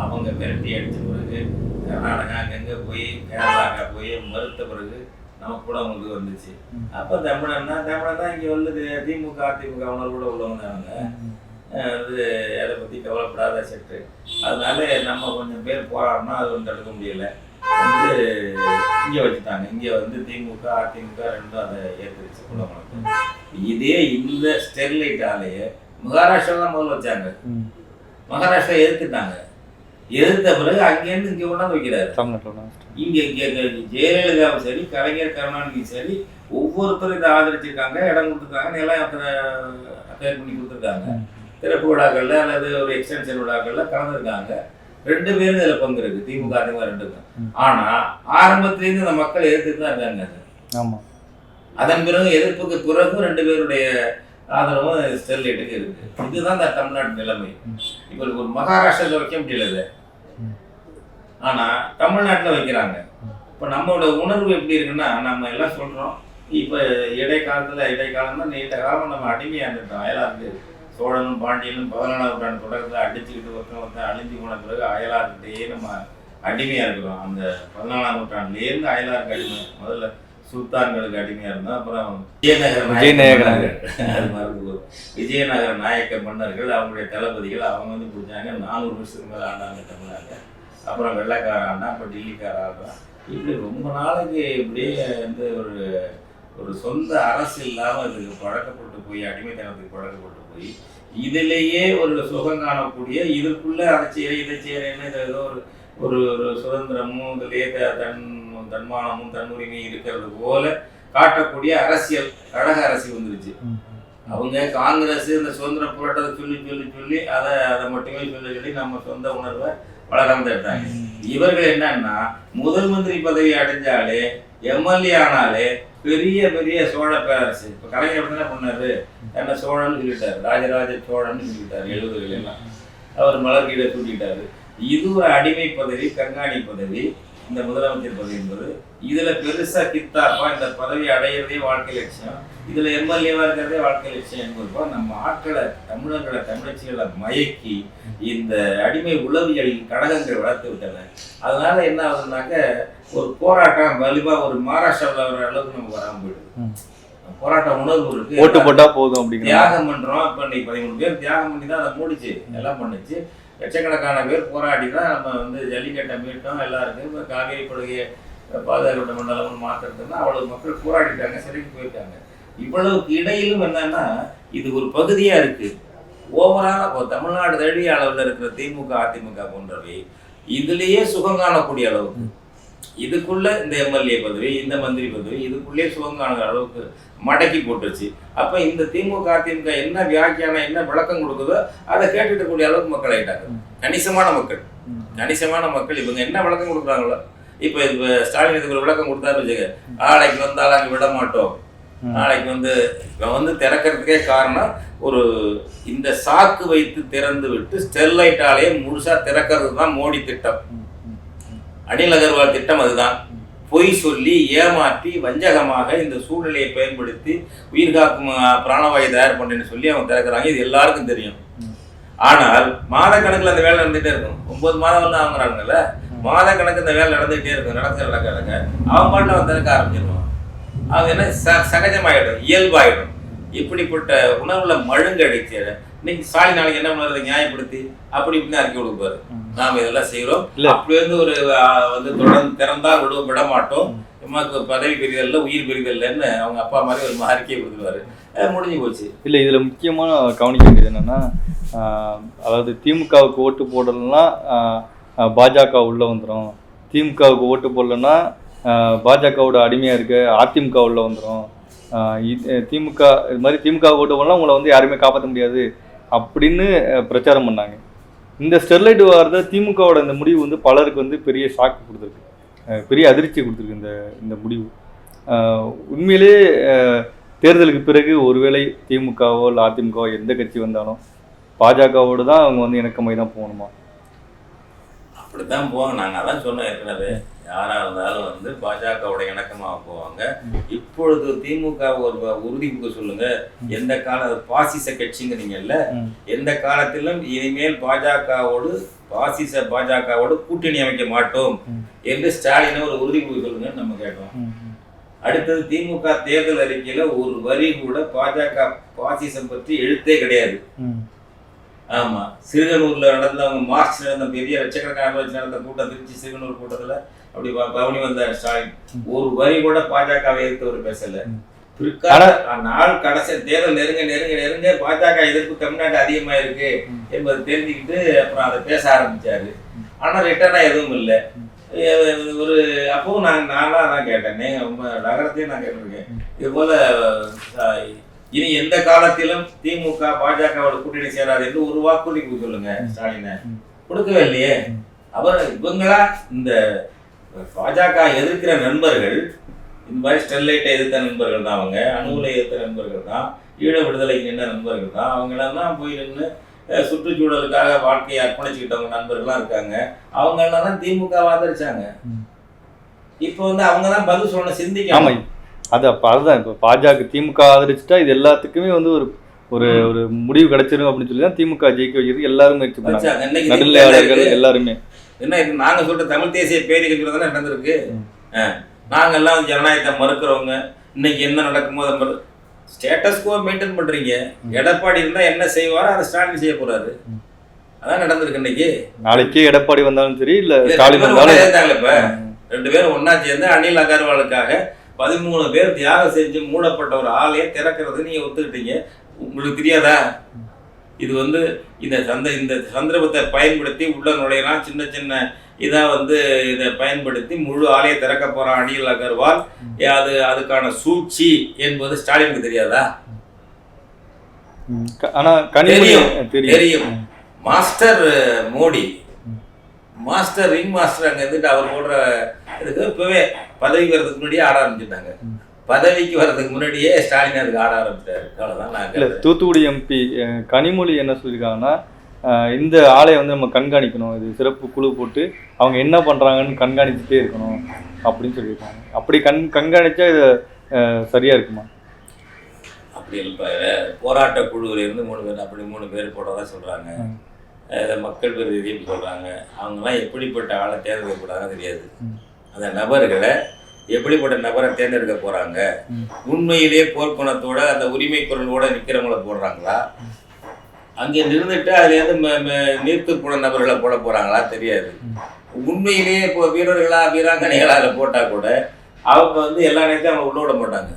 அவங்க விரட்டி அடித்த பிறகு கர்நாடகா அங்கங்கே போய் கேரளாக்கா போய் மறுத்த பிறகு நம்ம கூடங்குளத்துக்கு வந்துச்சு. அப்போ தமிழன் தான் இங்கே வந்து திமுக அதிமுக உணர்வோட உள்ளவங்க அவங்க வந்து அதை பற்றி கவலைப்படாத செட்டு. அதனால நம்ம கொஞ்சம் பேர் போராடினா அது வந்து தடுக்க முடியலை, வந்து இங்கே வச்சுட்டாங்க. இங்கே வந்து திமுக அதிமுக ரெண்டும் அதை ஏற்றுச்சு கூடங்குளத்துக்கு. இதே இந்த ஸ்டெர்லைட் ஆலையை மகாராஷ்டிரா தான் முதல்ல வச்சாங்க, மகாராஷ்டிரா எதிர்த்துட்டாங்க. எதிர்த்த பிறகு அங்கேருந்து இங்கே கொண்டாந்து வைக்கிறாரு. இங்கே ஜெயலலிதாவும் சரி, கலைஞர் கருணாநிதியும் சரி, ஒவ்வொருத்தரும் இதை ஆதரிச்சிருக்காங்க, இடம் கொடுத்துருக்காங்க, நிலம் அக்கறை பண்ணி கொடுத்துருக்காங்க. திறப்பு விழாக்கள்ல அல்லது ஒரு எக்ஸ்டென்ஷன் விழாக்கள்ல கலந்துருக்காங்க. 2 பேரும் இதில் பங்கு இருக்கு, திமுக அதிமுக 2க்கும். ஆனா ஆரம்பத்திலேருந்து இந்த மக்கள் எதிர்த்துட்டு தான் இருக்காங்க. அதன் பிறகு எதிர்ப்புக்கு பிறகு 2 பேருடைய ஆதரவும் ஸ்டெர்லைட்டுக்கு இருக்கு. இதுதான் இந்த தமிழ்நாட்டு நிலைமை. இப்போ ஒரு மகாராஷ்டிராவில் வைக்க முடியல, ஆனா தமிழ்நாட்டில் வைக்கிறாங்க. இப்போ நம்மளோட உணர்வு எப்படி இருக்குன்னா, நம்ம எல்லாம் சொல்றோம் இப்போ இடைக்காலம் தான், நீண்ட காலம் நம்ம அடிமையாக இருந்துட்டோம். அயலாருக்கு சோழனும் பாண்டியனும் 14ஆம் நூற்றாண்டு தொடக்கத்தில் அடிச்சுக்கிட்டு ஒருத்தன் அழிஞ்சு போன பிறகு அயலார்கிட்டயே நம்ம அடிமையாக இருக்கிறோம். அந்த 14ஆம் நூற்றாண்டுலேருந்து அயலாருக்கு அடிமை. முதல்ல சுல்தான்களுக்கு அடிமையாக இருந்தோம், அப்புறம் விஜயநகர நாயக்க மன்னர்கள், அவங்களுடைய தளபதிகள், அவங்க வந்து பிடிச்சாங்க. 400 வருஷத்துக்கு மேலே ஆண்டாங்க தமிழ்நாட்டில். அப்புறம் வெள்ளைக்கார ஆண்டா, இப்போ டில்லிக்கார ஆடுறான். இப்படி ரொம்ப நாளைக்கு இப்படியே வந்து ஒரு ஒரு சொந்த அரசு இல்லாமல் இதுக்கு பழக்கப்பட்டு போய் அடிமைத்தனத்துக்கு பழக்கப்பட்டு போய் இதிலேயே ஒரு சுகம் காணக்கூடிய இதுக்குள்ள அதை செய்ய இதை செய்யறேன்னு ஏதோ ஒரு ஒரு சுதந்திரமும் இதுலேயே தன்மானமும் தன்னுரிமையும் இருக்கிறது போல காட்டக்கூடிய அரசியல் கழக அரசியல் வந்துருச்சு. அவங்க காங்கிரஸ் இந்த சுதந்திர போராட்டத்தை சொல்லி அதை மட்டுமே சொல்லி நம்ம சொந்த உணர்வை வளர்ந்துட்டாங்க. இவர்கள் என்னன்னா முதல் மந்திரி பதவி அடைஞ்சாலே எம்எல்ஏ ஆனாலே பெரிய பெரிய சோழ பேரரசு. இப்போ கலைஞர் என்ன பண்ணாரு, என்ன சோழன்னு சொல்லிட்டாரு, ராஜராஜ சோழன்னு சொல்லிட்டாரு 70கள் எல்லாம். அவர் மலர்கீழே சூட்டிட்டாரு. இது ஒரு அடிமை பதவி, கண்காணி பதவி. இந்த முதலமைச்சர் பதவி என்பது இதுல பெருசா கித்தாப்பா இந்த பதவி அடையிறதே வாழ்க்கை லட்சியம், இதுல எம்எல்ஏவா இருக்கிறதே வாழ்க்கை லட்சியம் என்பதுப்பா நம்ம ஆட்களை தமிழர்களை தமிழச்சிகளை மயக்கி இந்த அடிமை உளவியல் கழகங்கள் வளர்த்து விட்டன. அதனால என்ன ஆகுதுனாக்க ஒரு போராட்டம் வலிவா ஒரு மகாராஷ்டிராவில் வர அளவுக்கு நம்ம வராம போயிடுது. போராட்ட உணர்வு இருக்கு, ஓட்டு போட்டா போதும் அப்படிங்கிற தியாகம் பண்றோம். இப்ப இன்னைக்கு 13 பேர் தியாகம் பண்ணி தான் அதை மூடிச்சு, எல்லாம் பண்ணுச்சு. லட்சக்கணக்கான பேர் போராடி தான் நம்ம ஜல்லிக்கட்டை மீட்டோம். எல்லாருக்கும் இப்போ காவேரி படுகையை பாதுகாக்கப்பட்ட மண்டலம் மாற்றுறதுன்னா அவ்வளவு மக்கள் போராடிட்டாங்க, சிறைக்கு போயிருக்காங்க. இவ்வளவுக்கு இடையிலும் என்னன்னா இது ஒரு பகுதியா இருக்கு. ஓவரால இப்போ தமிழ்நாடு தழுவிய அளவில் இருக்கிற திமுக அதிமுக போன்றவை இதுலேயே சுகம் காணக்கூடிய அளவுக்கு, இதுக்குள்ள இந்த எம்எல்ஏ பதவி இந்த மந்திரி பதவி இதுக்குள்ளே சுகம் காணுற அளவுக்கு மடக்கி போட்டுருச்சு. அப்ப இந்த திமுக அதிமுக என்ன வியாக்கியானம் என்ன விளக்கம் கொடுக்குதோ அதை கேட்டுட்டு கூடிய அளவுக்கு மக்கள் ஆயிட்டாங்க. கணிசமான மக்கள் இவங்க என்ன விளக்கம் கொடுக்குறாங்களோ, இப்ப ஸ்டாலின் இதுக்கு ஒரு விளக்கம் கொடுத்தாரு வச்சுக்க, நாளைக்கு வந்தாலும் அங்கே விட மாட்டோம், நாளைக்கு இவன் திறக்கிறதுக்கே காரணம் ஒரு இந்த சாக்கு வைத்து திறந்து விட்டு ஸ்டெர்லைட் ஆலையை முழுசா திறக்கிறது தான் மோடி திட்டம், அனில் அகர்வால் திட்டம். அதுதான் பொய் சொல்லி ஏமாற்றி வஞ்சகமாக இந்த சூழ்நிலையை பயன்படுத்தி உயிர்காக்கும் பிராணவாயு தயார் பண்ணுன்னு சொல்லி அவங்க திறக்கிறாங்க. இது எல்லாருக்கும் தெரியும். ஆனால் மாத கணக்கில் அந்த வேலை நடந்துகிட்டே இருக்கும். 9 மாதம் வாங்குறாங்கல்ல, மாத கணக்கு இந்த வேலை நடந்துகிட்டே இருக்கும். நடக்க அவன் பாட்டில் அவன் திறக்க ஆரம்பிச்சிருவான். அவங்க என்ன சகஜமாயிடும், இயல்பாயிடும். இப்படிப்பட்ட உணவுல மழுங்கடிச்சு இன்னைக்கு ஸ்டாலின் நாளைக்கு என்ன பண்ணுறது நியாயப்படுத்தி அப்படி இப்படின்னு அறிக்கை கொடுப்பாரு, நாம இதெல்லாம் செய்யறோம், அப்படி ஒரு தொடர்ந்து திறந்தால் விட மாட்டோம், நமக்கு பதவி பெரிதல்ல உயிர் பெரிதல்லன்னு அவங்க அப்பா மாதிரி ஒரு அறிக்கையை கொடுத்துருவாரு. முடிஞ்சு போச்சு. இல்லை, இதில் முக்கியமான கவனிக்க வேண்டியது என்னன்னா, அதாவது திமுகவுக்கு ஓட்டு போடலன்னா பாஜக உள்ள வந்துடும், திமுகவுக்கு ஓட்டு போடலன்னா பாஜகவோட அடிமையாக இருக்க அதிமுக உள்ள வந்துடும், திமுக இது மாதிரி திமுக ஓட்டு போடலாம் உங்களை யாருமே காப்பாற்ற முடியாது அப்படின்னு பிரச்சாரம் பண்ணாங்க. இந்த ஸ்டெர்லைட் வாரத திமுகவோட இந்த முடிவு பலருக்கு பெரிய ஷாக் கொடுத்துருக்கு, பெரிய அதிர்ச்சி கொடுத்துருக்கு இந்த முடிவு. உண்மையிலே தேர்தலுக்கு பிறகு ஒருவேளை திமுகவோ இல்லை அதிமுகவோ எந்த கட்சி வந்தாலும் பாஜகவோடு தான் அவங்க இணக்கமாக தான் போகணுமா? அப்படித்தான் போவாங்க. நாங்கள் அதான் சொன்னோம் ஏற்கனவே, யாராக இருந்தாலும் பாஜகவோட இணக்கமாக போவாங்க. இப்பொழுது திமுக ஒரு உறுதிக்கு சொல்லுங்க, எந்த கால பாசிச கட்சிங்கிறீங்கல்ல, எந்த காலத்திலும் இனிமேல் பாஜகவோடு கூட்டணி அமைக்க மாட்டோம் என்று ஸ்டாலினை ஒரு உறுதிக்கு சொல்லுங்கன்னு நம்ம கேட்டோம். அடுத்தது திமுக தேர்தல் அறிக்கையில ஒரு வரி கூட பாஜக பாசிசம் பற்றி எழுத்தே கிடையாது. ஆமா, சிறுகனூர்ல நடந்தவங்க மார்ச் நடந்த பெரிய லட்சக்கணக்கான வச்சு நடந்த கூட்டம், திருச்சி சிறுகனூர் கூட்டத்துல அப்படி பவனி வந்தார் ஸ்டாலின், ஒரு வரி கூட பாஜகவை எதிர்த்தவர் பேசல. நாள் கடைசி தேர்தல் நெருங்க பாஜக எதிர்ப்பு தமிழ்நாட்டு அதிகமா இருக்கு என்பதை தெரிஞ்சுக்கிட்டு அப்புறம் அதை பேச ஆரம்பிச்சாரு. ஆனா ரிட்டர்னா எதுவும் இல்லை. ஒரு அப்பவும் நானா தான் கேட்டேன், நகரத்தையும் நான் கேட்டிருக்கேன், இது போல இனி எந்த காலத்திலும் திமுக பாஜகவோட கூட்டணி சேராது என்று ஒரு வாக்குறுதி சொல்லுங்க ஸ்டாலினை. கொடுக்கவே இல்லையே. அவர் இவங்களா இந்த பாஜக எதிர்க்கிற நண்பர்கள், இந்த மாதிரி ஸ்டெர்லைட்டை எதிர்த்த நண்பர்கள் தான், அவங்க அணுகுலை எதிர்த்த நண்பர்கள் தான், ஈழ விடுதலைக்கு நின்ற நண்பர்கள் தான், அவங்களாம் தான் போய் நின்று சுற்றுச்சூழலுக்காக வாழ்க்கையை அர்ப்பணிச்சுக்கிட்டவங்க நண்பர்கள்லாம் இருக்காங்க. அவங்க எல்லாம் தான் திமுக ஆதரிச்சாங்க. இப்போ அவங்க தான் பதில் சொல்லணும், சிந்திக்க. அது அதுதான் இப்போ பாஜக திமுக ஆதரிச்சுட்டா இது எல்லாத்துக்குமே ஒரு ஒரு ஒரு முடிவு கிடைச்சிரும் அப்படின்னு சொல்லி தான் திமுக ஜெயிக்க வைக்கிறது எல்லாரும் முயற்சி பண்ணாங்க, நடுநிலையாளர்கள் எல்லாருமே. என்ன நாங்க சொல்ற தமிழ் தேசிய பேரிகள் தானே நடந்திருக்கு. நாங்க எல்லாம் ஜனநாயகத்தை மறுக்கிறவங்க, இன்னைக்கு என்ன நடக்குமோ அதை ஸ்டேட்டஸ் கோ மெயின்டைன் பண்றீங்க. எடப்பாடி இருந்தா என்ன செய்வாரோ அதை ஸ்டாலின் செய்ய போறாரு. அதான் நடந்திருக்கு. இன்னைக்கு நாளைக்கே எடப்பாடி வந்தாலும் சரி இல்ல ஸ்டாலின் வந்தாலும் இப்ப 2 பேரும் ஒன்னா சேர்ந்து அனில் அகர்வாலுக்காக 13 பேர் தியாகம் செஞ்சு மூடப்பட்ட ஒரு ஆலையை திறக்கிறது நீங்கள் ஒத்துக்கிட்டீங்க. உங்களுக்கு தெரியாதா? இது வந்து இந்த சந்தர்ப்பத்தை பயன்படுத்தி உள்ள நுழையலாம், சின்ன சின்ன இதாக இதை பயன்படுத்தி முழு ஆலையை திறக்க போகிறான் அனில் அகர்வால். அதுக்கான சூழ்ச்சி என்பது ஸ்டாலினுக்கு தெரியாதா? தெரியும். Master Modi, master ring master அங்கே இருந்துட்டு அவர் போடுற இதுக்கு இப்போவே பதவிக்கு வர்றதுக்கு முன்னாடியே ஆட ஆரம்பிச்சுட்டாங்க. பதவிக்கு வர்றதுக்கு முன்னாடியே ஸ்டாலின் அதுக்கு ஆட ஆரம்பிச்சிட்டாரு. அவ்வளோதான். நான் தூத்துக்குடி எம்பி கனிமொழி என்ன சொல்லியிருக்காங்கன்னா, இந்த ஆலையை நம்ம கண்காணிக்கணும், இது சிறப்பு குழு போட்டு அவங்க என்ன பண்ணுறாங்கன்னு கண்காணிச்சுட்டே இருக்கணும் அப்படின்னு சொல்லியிருக்காங்க. அப்படி கண்காணிச்சா இது சரியாக இருக்குமா? அப்படி இல்லை. போராட்ட குழுவிலேருந்து 3 பேர், அப்படி 3 பேர் போடுறதா சொல்கிறாங்க. மக்கள் பிரதிநிதின்னு சொல்கிறாங்க. அவங்கெல்லாம் எப்படிப்பட்ட ஆளை தேர்ந்தெடுக்கக்கூடாதுன்னு தெரியாது. அந்த நபர்களை எப்படிப்பட்ட நபரை தேர்ந்தெடுக்க போகிறாங்க? உண்மையிலேயே போர்க்குணத்தோட அந்த உரிமை குரலோட நிற்கிறவங்கள போடுறாங்களா? அங்கே நின்றுட்டு அதுலேருந்து நீர்த்து போன நபர்களை போட போகிறாங்களா? தெரியாது. உண்மையிலேயே இப்போ வீராங்கனைகளாக அதில் போட்டால் கூட அவங்க எல்லா நேரத்தையும் அவங்க உள்ள விட மாட்டாங்க.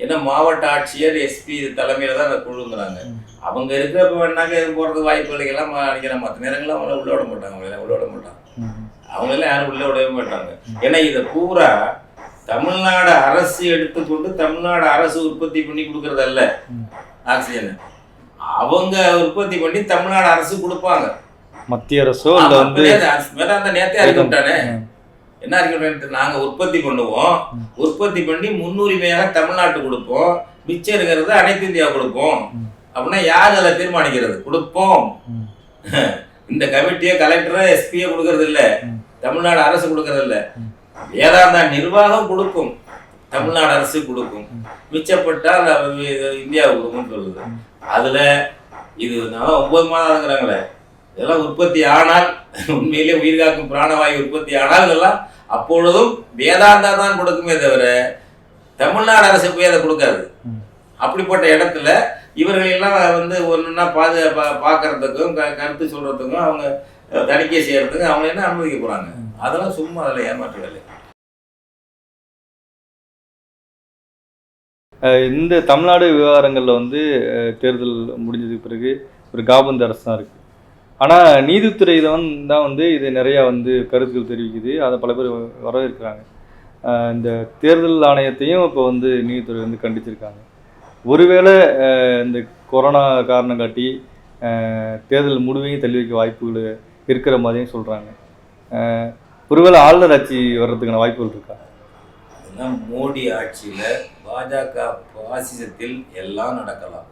ஏன்னா மாவட்ட ஆட்சியர், எஸ்பி தலைமையில் தான் அந்த குழுங்கிறாங்க. அவங்க இருக்கிறப்ப வேணாங்க எதுவும் போகிறதுக்கு வாய்ப்புகளையெல்லாம் நினைக்கிறேன். மற்ற நேரங்கள்லாம் அவங்கள உள்ள விட மாட்டாங்க. அவங்களெல்லாம் யாரும் உள்ள விடவே மாட்டாங்க. ஏன்னா இதை பூரா தமிழ்நாடு அரசு எடுத்துக்கொண்டு தமிழ்நாடு அரசு உற்பத்தி பண்ணி கொடுக்கறதல்ல ஆக்சிஜன். அவங்க உற்பத்தி பண்ணி தமிழ்நாடு அரசு கொடுப்பாங்க. மத்திய அரசோ நேரத்தை அறிக்கை விட்டானே. என்ன அறிக்கை? நாங்கள் உற்பத்தி பண்ணுவோம், உற்பத்தி பண்ணி முன்னுரிமையாக தமிழ்நாட்டு கொடுப்போம், மிச்சம் இருக்கிறது அனைத்து இந்தியா கொடுப்போம். அப்படின்னா யார் அதை தீர்மானிக்கிறது? கொடுப்போம். இந்த கமிட்டியை கலெக்டரை எஸ்பியை கொடுக்கறது இல்லை, தமிழ்நாடு அரசு கொடுக்கறது இல்லை. வேதாந்தா நிர்வாகம் கொடுக்கும், தமிழ்நாடு அரசு கொடுக்கும். மிச்சப்பட்டா இந்தியா கொடுக்கும்னு சொல்லுது. அதுல இது 9 மாதங்கிறாங்களே, இதெல்லாம் உற்பத்தி ஆனால், உண்மையிலே உயிர்காக்கும் பிராணவாயு உற்பத்தி ஆனால் இதெல்லாம் அப்பொழுதும் வேதாந்தா தான் கொடுக்குமே தவிர தமிழ்நாடு அரசு போய் அதை கொடுக்காது. அப்படிப்பட்ட இடத்துல இவர்களெல்லாம் ஒன்றுன்னா பார்க்கறதுக்கும் கருத்து சொல்றதுக்கும் அவங்க தணிக்கை செய்யறதுக்கும் அவங்க என்ன அனுமதிக்க போறாங்க? அதெல்லாம் சும்மா அதில் ஏமாற்ற வேலை. இந்த தமிழ்நாடு விவகாரங்களில் தேர்தல் முடிஞ்சதுக்கு பிறகு ஒரு காபந்து அரசு தான் இருக்குது. ஆனால் நீதித்துறை தான் இது நிறையா கருத்துக்கள் தெரிவிக்குது. அதை பல பேர் வரவேற்கிறாங்க. இந்த தேர்தல் ஆணையத்தையும் இப்போ நீதித்துறை கண்டிச்சிருக்காங்க. ஒருவேளை இந்த கொரோனா காரணம் காட்டி தேர்தல் முடிவையும் தள்ளி வைக்க வாய்ப்புகள் இருக்கிற மாதிரியும் சொல்கிறாங்க. ஒருவேளை ஆளுநர் ஆட்சி வர்றதுக்கான வாய்ப்புகள் இருக்கா? மோடி ஆட்சியில் பாஜக பாசிசத்தில் எல்லாம் நடக்கலாம்,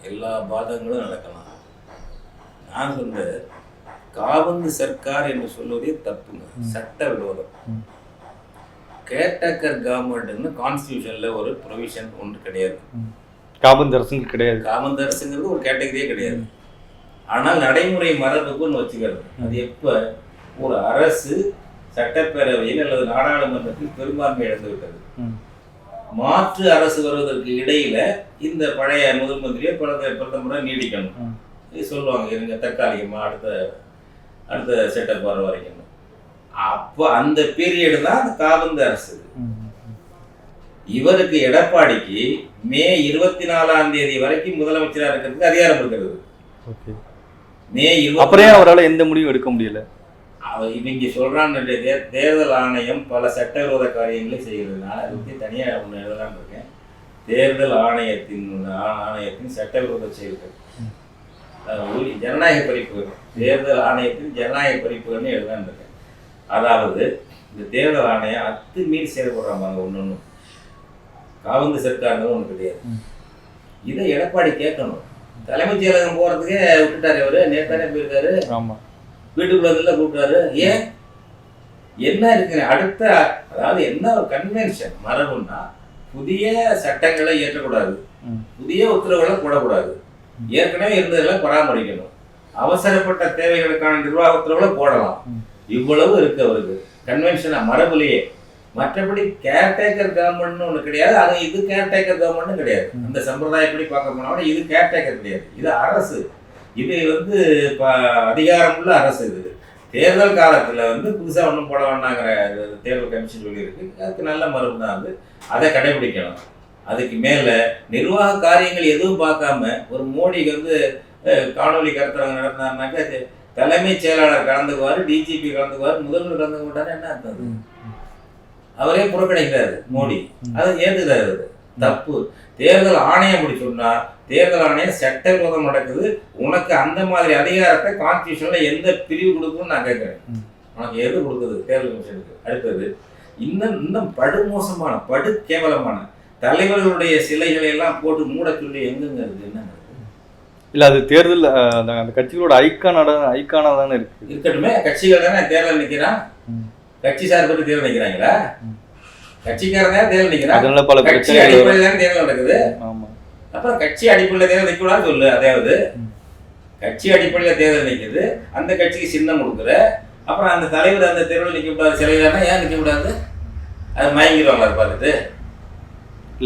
எல்லா பாதங்களும் நடக்கலாம். நான் சொன்ன காபந்து சர்க்கார் என்று சொல்வதே தப்புங்க, சட்ட விரோதம். கேர்டேக்கர் கவர்மெண்ட்னு கான்ஸ்டியூஷன்ல ஒரு ப்ரொவிஷன் ஒன்று கிடையாது. காபந்து அரசுங்க கிடையாது. காபந்து அரசுங்கிறது ஒரு கேட்டகரியே கிடையாது. ஆனால் நடைமுறை மரபுக்கு ஒன்று வச்சுக்கிறது. அது எப்போ ஒரு அரசு சட்டப்பேரவையில் அல்லது நாடாளுமன்றத்தில் பெரும்பான்மை இழந்து விட்டது, மாற்று அரசு வருவதற்கு இடையில இந்த பழைய முதல் மந்திரியை பிரதமரை நீடிக்கணும் சொல்லுவாங்க. இருங்க தற்காலிகமா அடுத்த செட்டப் வர வரைக்கும். அப்போ அந்த பீரியடு தான் அந்த காபந்து அரசு. இவருக்கு எடப்பாடிக்கு மே 24ஆம் தேதி வரைக்கும் முதலமைச்சராக இருக்கிறதுக்கு அதிகாரம் இருக்கிறது. மே 20 அப்புறம் அவரால் எந்த முடிவும் எடுக்க முடியல. இவங்க சொல்றான்னு தேர்தல் ஆணையம் பல சட்டவிரோத காரியங்களை செய்கிறதுனால அதுக்கு தனியாக ஒன்று எழுதலான்னு இருக்கேன். தேர்தல் ஆணையத்தின் சட்டவிரோத செயல்கள், ஜனநாயக பறிப்புகள், தேர்தல் ஆணையத்தின் ஜனநாயக பறிப்புகள்னு எழுதலான்னு இருக்கேன். அதாவது இந்த தேர்தல் ஆணையம் அத்துமீறி செயல்படுறாங்க. ஒன்று காபந்து சர்க்கார்னு ஒன்று கிடையாது. இதை எடப்பாடி கேட்கணும். தலைமைச் செயலகம் போகிறதுக்கே விட்டுட்டாரு. இவர் நேர்த்தானே போயிருக்காரு, வீட்டுக்குள்ள கூப்பிட்டாரு. ஏன் என்ன இருக்கு அடுத்த, அதாவது என்ன ஒரு கன்வென்ஷன் மரபுன்னா புதிய சட்டங்களை இயற்றக்கூடாது, புதிய உத்தரவுகளை போடக்கூடாது, ஏற்கனவே இருந்ததெல்லாம் பராமரிக்கணும், அவசரப்பட்ட தேவைகளுக்கான நிர்வாக உத்தரவுகளை போடலாம். இவ்வளவு இருக்கு அவருக்கு கன்வென்ஷனா மரபுலேயே. மற்றபடி கேர்டேக்கர் கவர்மெண்ட்னு ஒன்று கிடையாது. அது இது கேர்டேக்கர் கவர்மெண்ட்னு கிடையாது. அந்த சம்பிரதாயப்படி பார்க்க போனோம்னா இது கேர்டேக்கர் கிடையாது, இது அரசு. இது அதிகாரமுள்ள அரசு. இது தேர்தல் காலத்தில் வந்து புதுசாக ஒன்றும் போட வேண்டாங்கிற தேர்தல் கமிஷன் சொல்லியிருக்கு. அதுக்கு நல்ல மரபு தான் வந்து அதை கடைபிடிக்கணும். அதுக்கு மேலே நிர்வாக காரியங்கள் எதுவும் பார்க்காம ஒரு மோடிக்கு வந்து காணொலி கருத்தரங்கு நடத்தினாருனாக்கா தலைமைச் செயலாளர் கலந்துக்குவார், டிஜிபி கலந்துக்குவார், முதல்வர் கலந்துக்க மாட்டாரு, என்ன அர்த்தம்? அவரே புறக்கணிக்கிறாரு மோடி, அதை ஏற்றுக்கிறாரு. தப்பு. தேர்தல் ஆணையம் அப்படி சொன்னா, தேர்தல் ஆணையம் சட்டவிரோதம் நடக்குது, உனக்கு அந்த மாதிரி அதிகாரத்தை கான்ஸ்டியூஷன்ல எந்த பிரிவு கொடுக்குன்னு நான் கேட்கிறேன். உனக்கு எது கொடுக்குது தேர்தல் கமிஷனுக்கு? அடுத்தது இன்னும் படுமோசமான படு கேவலமான தலைவர்களுடைய சிலைகளை எல்லாம் போட்டு மூட சொல்லி எங்கெங்க இருக்கு? என்ன இல்லை, அது தேர்தல் அந்த கட்சிகளோட ஐக்கானா தானே இருக்கு. இருக்கட்டுமே, கட்சிகள் தானே தேர்தல் நிற்கிறான். கட்சி சார்பு தேர்தல் நிற்கிறாங்களா? கட்சிக்காரங்க தேர்தல் நிற்கிறாங்க. பல கட்சி அடிப்படையில் தானே தேர்தல் நடக்குது. அப்புறம் கட்சி அடிப்படையில் தேர்தல் நிற்கக்கூடாது சொல்லு. அதாவது கட்சி அடிப்படையில் தேர்தல் நிற்குது, அந்த கட்சிக்கு சின்னம் கொடுக்குற, அப்புறம் அந்த தலைவர் அந்த தேர்தல் நிற்கக்கூடாது சிலை தானே, ஏன் நிற்கக்கூடாது? அது மயங்கிடுவாங்க. அது பார்த்துட்டு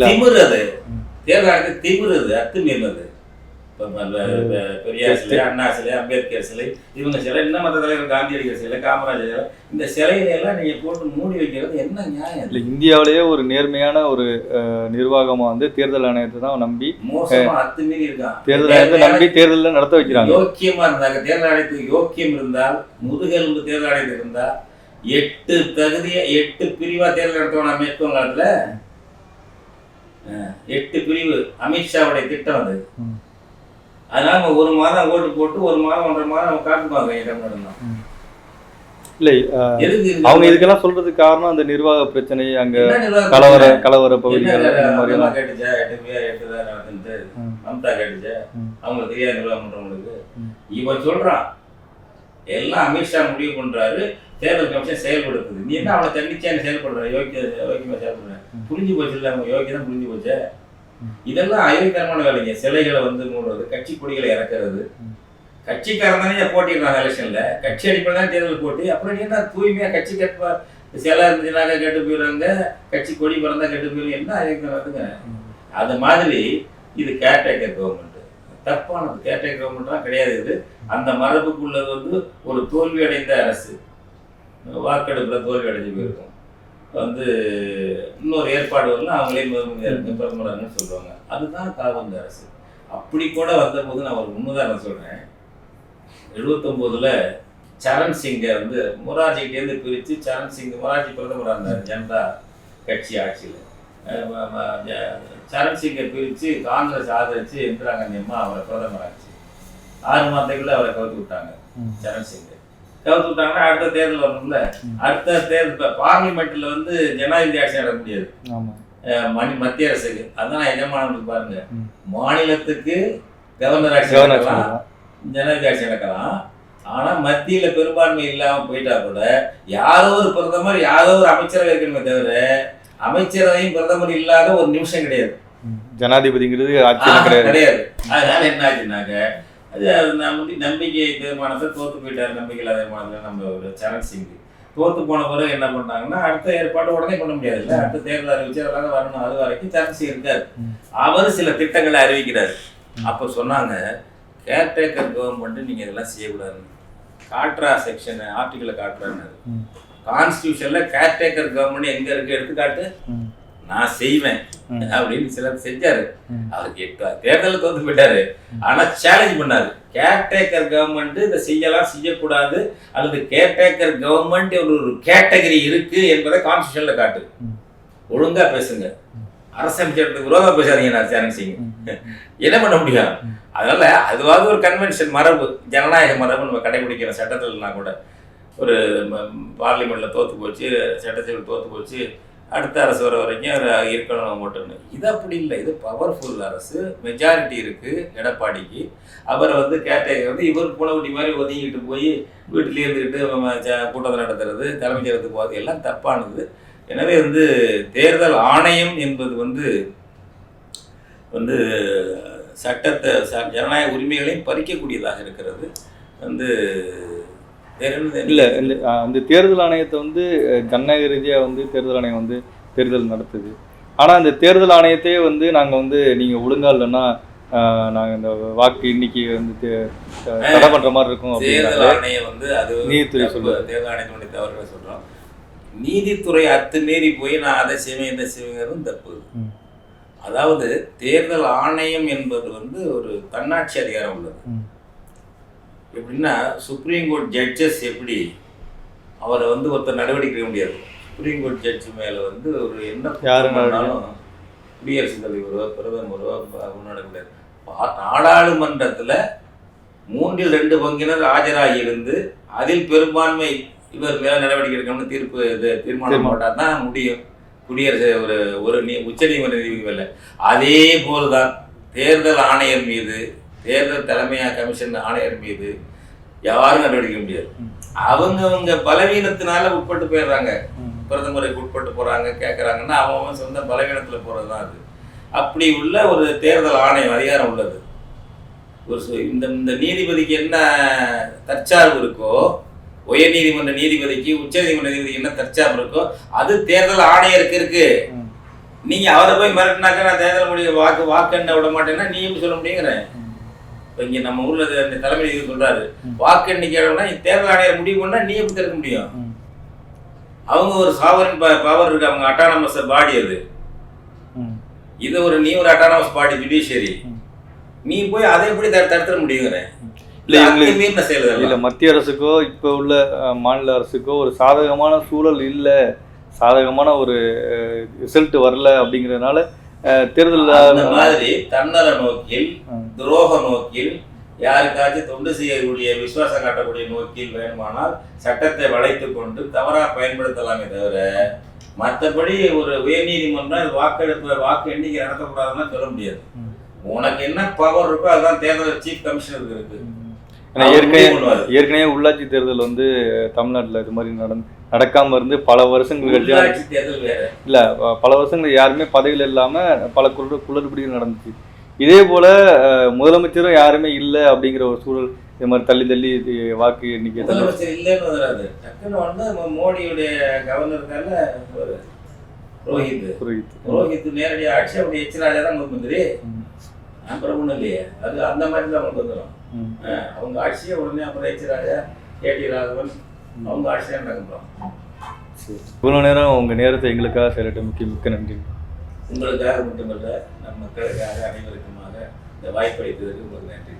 திமிரு, அது தேர்தல் நடக்குது திமிரு, அது அத்துமீறினது. பெரியார் சிலை, அண்ணா சிலை, அம்பேத்கர் சிலை, இவங்க சிலை, இன்னும் மற்ற தலைவர் காந்தியடிகள் சிலை, காமராஜர் சிலை, இந்த சிலைகளெல்லாம் நீங்க போட்டு மூடி வைக்கிறது என்ன நியாயம்? இல்லை, இந்தியாவிலேயே ஒரு நேர்மையான ஒரு நிர்வாகமா வந்து தேர்தல் ஆணையத்தை தான் நம்பி மோசமா அத்துமீறி இருக்கான். தேர்தல் ஆணையத்தை நம்பி தேர்தலில் நடத்த வைக்கிறாங்க. யோக்கியமா இருந்தாங்க. தேர்தல் ஆணையத்துக்கு யோக்கியம் இருந்தால், முதுகெலும்பு தேர்தல் ஆணையத்தில் இருந்தா 8 பிரிவா தேர்தல் நடத்துவோம். நம்ம மேற்கோங்காலத்துல 8 பிரிவு அமித்ஷாவுடைய திட்டம் அது. அதனால நம்ம ஒரு மாதம் ஓட்டு போட்டு ஒரு மாதம் 1.5 மாதம் நம்ம காட்டுப்பாங்க. இல்லை, அவங்க இதுக்கெல்லாம் சொல்றதுக்கு காரணம் அந்த நிர்வாக பிரச்சனை, அங்க கலவர பகுதிகள் கேட்டுச்சா, 8 தான் நடந்துட்டு மம்தா கேட்டுச்சா, அவங்களுக்கு தெரியாத நிர்வாகம் பண்றவங்களுக்கு. இவன் சொல்றான் எல்லாம் அமித்ஷா முடிவு பண்றாரு, தேர்தல் கமிஷன் செயல்படுத்துது. நீ என்ன அவனை தன்னிச்சையான செயல்படுற? யோக்கியமா செயல்படுற? புரிஞ்சு போச்சு இல்லை, அவங்க யோக்கியம் புரிஞ்சு போச்சு. இதெல்லாம் அயோக்கியமான வேலைங்க. சிலைகளை வந்து மூடுறது, கட்சி கொடிகளை இறக்குறது. கட்சிக்காரன் தானே போட்டிடுறாங்க எலெக்ஷன்ல, கட்சி அடிப்படையில் தான் தேர்தல் போட்டி. அப்புறம் என்ன தூய்மையா கட்சி கட்பா சிலை இருந்துச்சுனாக்க கெட்டு போயிடுறாங்க, கட்சி கொடி பிறந்தா கெட்டு போயிடும். என்ன அயோக்கியம் வருதுங்க? அது மாதிரி இது கேர்டேக்கர் கவர்மெண்ட், தப்பானது. கேர்டேக்கர் கவர்மெண்ட்லாம் கிடையாது. இது அந்த மரபுக்குள்ளது வந்து ஒரு தோல்வி அடைந்த அரசு, வாக்கெடுப்பில் தோல்வி அடைஞ்சு போயிருக்கும். வந்து இன்னொரு ஏற்பாடு வரலாம், அவங்களே பிரதமரான்னு சொல்லுவாங்க. அதுதான் கால்வந்த அரசு. அப்படி கூட வந்தபோது நான் ஒரு முன்னுதாரணம் சொல்கிறேன். 79ல் சரண் சிங்கை வந்து மொரார்ஜிகிட்டேருந்து பிரித்து, சரண் சிங் மொரார்ஜி பிரதமராக இருந்தார் ஜனதா கட்சி ஆட்சியில். சரண் சிங்கை பிரித்து காங்கிரஸ் ஆதரித்து இந்திரா காந்தி அம்மா அவரை பிரதமராச்சு. 6 மாதத்துக்குள்ள அவரை கவுத்து விட்டாங்க. சரண் சிங்கை கவுத்து விட்டாங்கன்னா அடுத்த தேர்தல் வரணும்ல. அடுத்த தேர்தல் பார்லிமெண்ட்ல வந்து ஜனாதிபதி ஆட்சி நடக்க முடியாது, மத்திய அரசுக்கு. அதான் எஜமானங்களுக்கு பாருங்க, மாநிலத்துக்கு கவர்னர் ஆட்சி நடக்கலாம், ஜனாதிபதி ஆட்சி நடக்கலாம். ஆனா மத்தியில பெரும்பான்மை இல்லாம போயிட்டா கூட யாரோ ஒரு பிரதமர், யாரோ ஒரு அமைச்சரவை இருக்கணுமே தவிர அமைச்சரவையும் பிரதமர் இல்லாத ஒரு நிமிஷம் கிடையாது. ஜனாதிபதிங்கிறது கிடையாது. அதனால என்ன ஆச்சுன்னாக்க, அது நம்பிக்கை தீர்மானத்தை தோற்று போயிட்டார். நம்பிக்கை இல்லாத தீர்மானத்தில் நம்ம ஒரு சரண் சிங் தோற்று போன பிறகு என்ன பண்ணாங்கன்னா, அடுத்த ஏற்பாடு உடனே பண்ண முடியாது இல்லை, அடுத்த தேர்தல் அறிவிச்சு அதெல்லாம் வரணும். அது வரைக்கும் சரண் சிங் இருக்காரு. அவர் சில திட்டங்களை அறிவிக்கிறார். அப்போ சொன்னாங்க, கேர்டேக்கர் கவர்மெண்ட் நீங்க இதெல்லாம் செய்யக்கூடாது, காட்ரா செக்ஷன் ஆர்டிகிளை காட்டுறாரு. கான்ஸ்டியூஷன்ல கேர்டேக்கர் கவர்மெண்ட் எங்க இருக்கு எடுத்துக்காட்டு, நான் செய்வேன் அப்படின்னு சிலர் செஞ்சாரு. அவருக்கு தேர்தலில் தோத்து போயிட்டாரு. ஆனா சேலஞ்ச் பண்ணாரு, கேர்டேக்கர் கவர்மெண்ட் இதை செய்யலாம் செய்யக்கூடாது, அல்லது கேர்டேக்கர் கவர்மெண்ட் ஒரு கேட்டகரி இருக்கு என்பதை கான்ஸ்டியூஷன்ல காட்டு, ஒழுங்கா பேசுங்க, அரசமைச்சருக்கு விரோதம் பேசாதீங்க. நான் சரண் சிங் என்ன பண்ண முடியும்? அதனால அதுவாக ஒரு கன்வென்ஷன் மரபு, ஜனநாயக மரபு நம்ம கடைபிடிக்கிற சட்டத்தில்னா கூட, ஒரு பார்லிமெண்ட்ல தோத்து போச்சு, சட்டசபையில் தோத்து போச்சு, அடுத்த அரசு வர வரைக்கும் இருக்கணும் ஓட்டுன்னு. இது அப்படி இல்லை, இது பவர்ஃபுல் அரசு, மெஜாரிட்டி இருக்கு எடப்பாடிக்கு. அவரை வந்து கேட்டகரி வந்து இவர் புனவட்டி மாதிரி ஒதுங்கிட்டு போய் வீட்டிலே இருந்துக்கிட்டு கூட்டத்தை நடத்துறது, தலைமைச் செயலகத்துக்கு போகிறது எல்லாம் தப்பானது. எனவே வந்து தேர்தல் ஆணையம் என்பது வந்து சட்டத்தை ஜனநாயக உரிமைகளையும் பறிக்கக்கூடியதாக இருக்கிறது. வந்து இல்லை, இந்த தேர்தல் ஆணையத்தை வந்து ஜனநாயக ரீதியாக வந்து தேர்தல் ஆணையம் வந்து தேர்தல் நடத்துது. ஆனால் அந்த தேர்தல் ஆணையத்தையே வந்து நாங்கள் வந்து நீங்கள் ஒழுங்கா இல்லைன்னா நாங்கள் இந்த வாக்கு இன்னைக்கு வந்து தடை பண்ணுற மாதிரி இருக்கும் தேர்தல் ஆணையம் வந்து அது நீதித்துறை சொல்லுவாங்க. தேர்தல் ஆணையத்தினுடைய தவறுகளை சொல்கிறோம். நீதித்துறை அத்துமீறி போய் நான் அதை செய்வேன் இந்த செய்வேங்கிறதும் தப்பு. அதாவது தேர்தல் ஆணையம் என்பது வந்து ஒரு தன்னாட்சி அதிகாரம் உள்ளது. எப்படின்னா சுப்ரீம் கோர்ட் ஜட்ஜஸ் எப்படி அவரை வந்து ஒருத்தர் நடவடிக்கை எடுக்க முடியாது. சுப்ரீம் கோர்ட் ஜட்ஜ் மேலே வந்து ஒரு என்ன பண்ணாலும் குடியரசுத் தலைவரோ பிரதமரோ நடக்க முடியாது. நாடாளுமன்றத்தில் 2/3 ஆஜராகி இருந்து அதில் பெரும்பான்மை இவர் மேலே நடவடிக்கை எடுக்கணும்னு தீர்மானம் போட்டால் தான் முடியும். குடியரசு ஒரு உச்ச நீதிமன்ற நீதிபதி இல்லை. அதே போல்தான் தேர்தல் ஆணையர் மீது, தேர்தல் தலைமை கமிஷன் ஆணையர் மீது யாரும் நடவடிக்கை முடியாது. அவங்க பலவீனத்தினால உட்பட்டு போயிடுறாங்க. பிரதமருக்கு உட்பட்டு போகிறாங்க கேட்குறாங்கன்னா அவன் சொந்த பலவீனத்தில் போகிறது தான் அது. அப்படி உள்ள ஒரு தேர்தல் ஆணையம் அதிகாரம் உள்ளது. ஒரு இந்த நீதிபதிக்கு என்ன தற்சார்பு இருக்கோ, உயர் நீதிமன்ற நீதிபதிக்கு உச்ச நீதிமன்ற நீதிபதிக்கு என்ன தற்சார்பு இருக்கோ அது தேர்தல் ஆணையருக்கு இருக்கு. நீங்க அவரை போய் மிரட்டினாக்க நான் தேர்தல் முடிய வாக்கு எண்ண விட மாட்டேன்னா நீ எப்படி சொல்ல முடியுங்கிறேன். இப்போ இங்கே நம்ம ஊர்ல தலைமை நீதிபதி சொல்றாரு வாக்கு எண்ணிக்கைனா தேர்தல் ஆணையர் முடிவு பண்ணா நீ எப்படி தடுக்க முடியும்? அவங்க ஒரு சாவரின் பவர் இருக்கு, அவங்க அட்டானமஸ் பாடி. அது இது நீ ஒரு அட்டானமஸ் பாடி ஜுடிஷியரி, நீ போய் அதை எப்படி தடுத்துட முடியுங்கிறேன். இல்லை மத்திய அரசுக்கோ இப்போ உள்ள மாநில அரசுக்கோ ஒரு சாதகமான சூழல் இல்லை, சாதகமான ஒரு ரிசல்ட் வரல அப்படிங்கிறதுனால தேர்தல் அந்த மாதிரி தன்னல நோக்கில் துரோக நோக்கில் யாருக்காச்சும் தொண்டு செய்யக்கூடிய விசுவாசம் காட்டக்கூடிய நோக்கில் வேணுமானால் சட்டத்தை வளைத்து கொண்டு தவறாக பயன்படுத்தலாமே தவிர மற்றபடி ஒரு உயர்நீதிமன்றம் வாக்கு எண்ணிக்கை நடத்தக்கூடாதுன்னா சொல்ல முடியாது. உனக்கு என்ன பவர் இருக்கோ அதுதான் தேர்தல் சீஃப் கமிஷனருக்கு இருக்கு. ஏற்கனவே உள்ளாட்சி தேர்தல் வந்து தமிழ்நாட்டில் இது மாதிரி நடக்காம இருந்து பல வருஷங்கள் இல்ல பல வருஷங்கள் யாருமே பதவியில் இல்லாம பல குளறுபடிகள் நடந்துச்சு. இதே போல முதலமைச்சரும் யாருமே இல்லை அப்படிங்கிற ஒரு சூழல் இது மாதிரி தள்ளி வாக்கு எண்ணிக்கை முதலமைச்சர் இல்லைன்னு வராது. டக்குன்னு வந்து மோடியுடைய கவர்னருக்கால ஒரு ரோஹித் நேரடியாக ஆட்சி அப்படி எச் ராஜா தான் மந்திரி. அப்புறம் ஒன்றும் இல்லையே, அது அந்த மாதிரி தான் அவங்களுக்கு வந்துடும். அவங்க ஆட்சியை உடனே அப்புறம் எச் ராஜா கேடி ராகவன் அவங்க ஆட்சியாக நடக்கிறோம். இவ்வளோ நேரம் உங்கள் நேரத்தை எங்களுக்காக சேரட்டும் மிக்க நன்றி. உங்களுக்காக மட்டுமல்ல நம் மக்களுக்காக அனைவருக்குமாக இந்த வாய்ப்பு அளித்ததற்கு உங்களுக்கு நன்றி.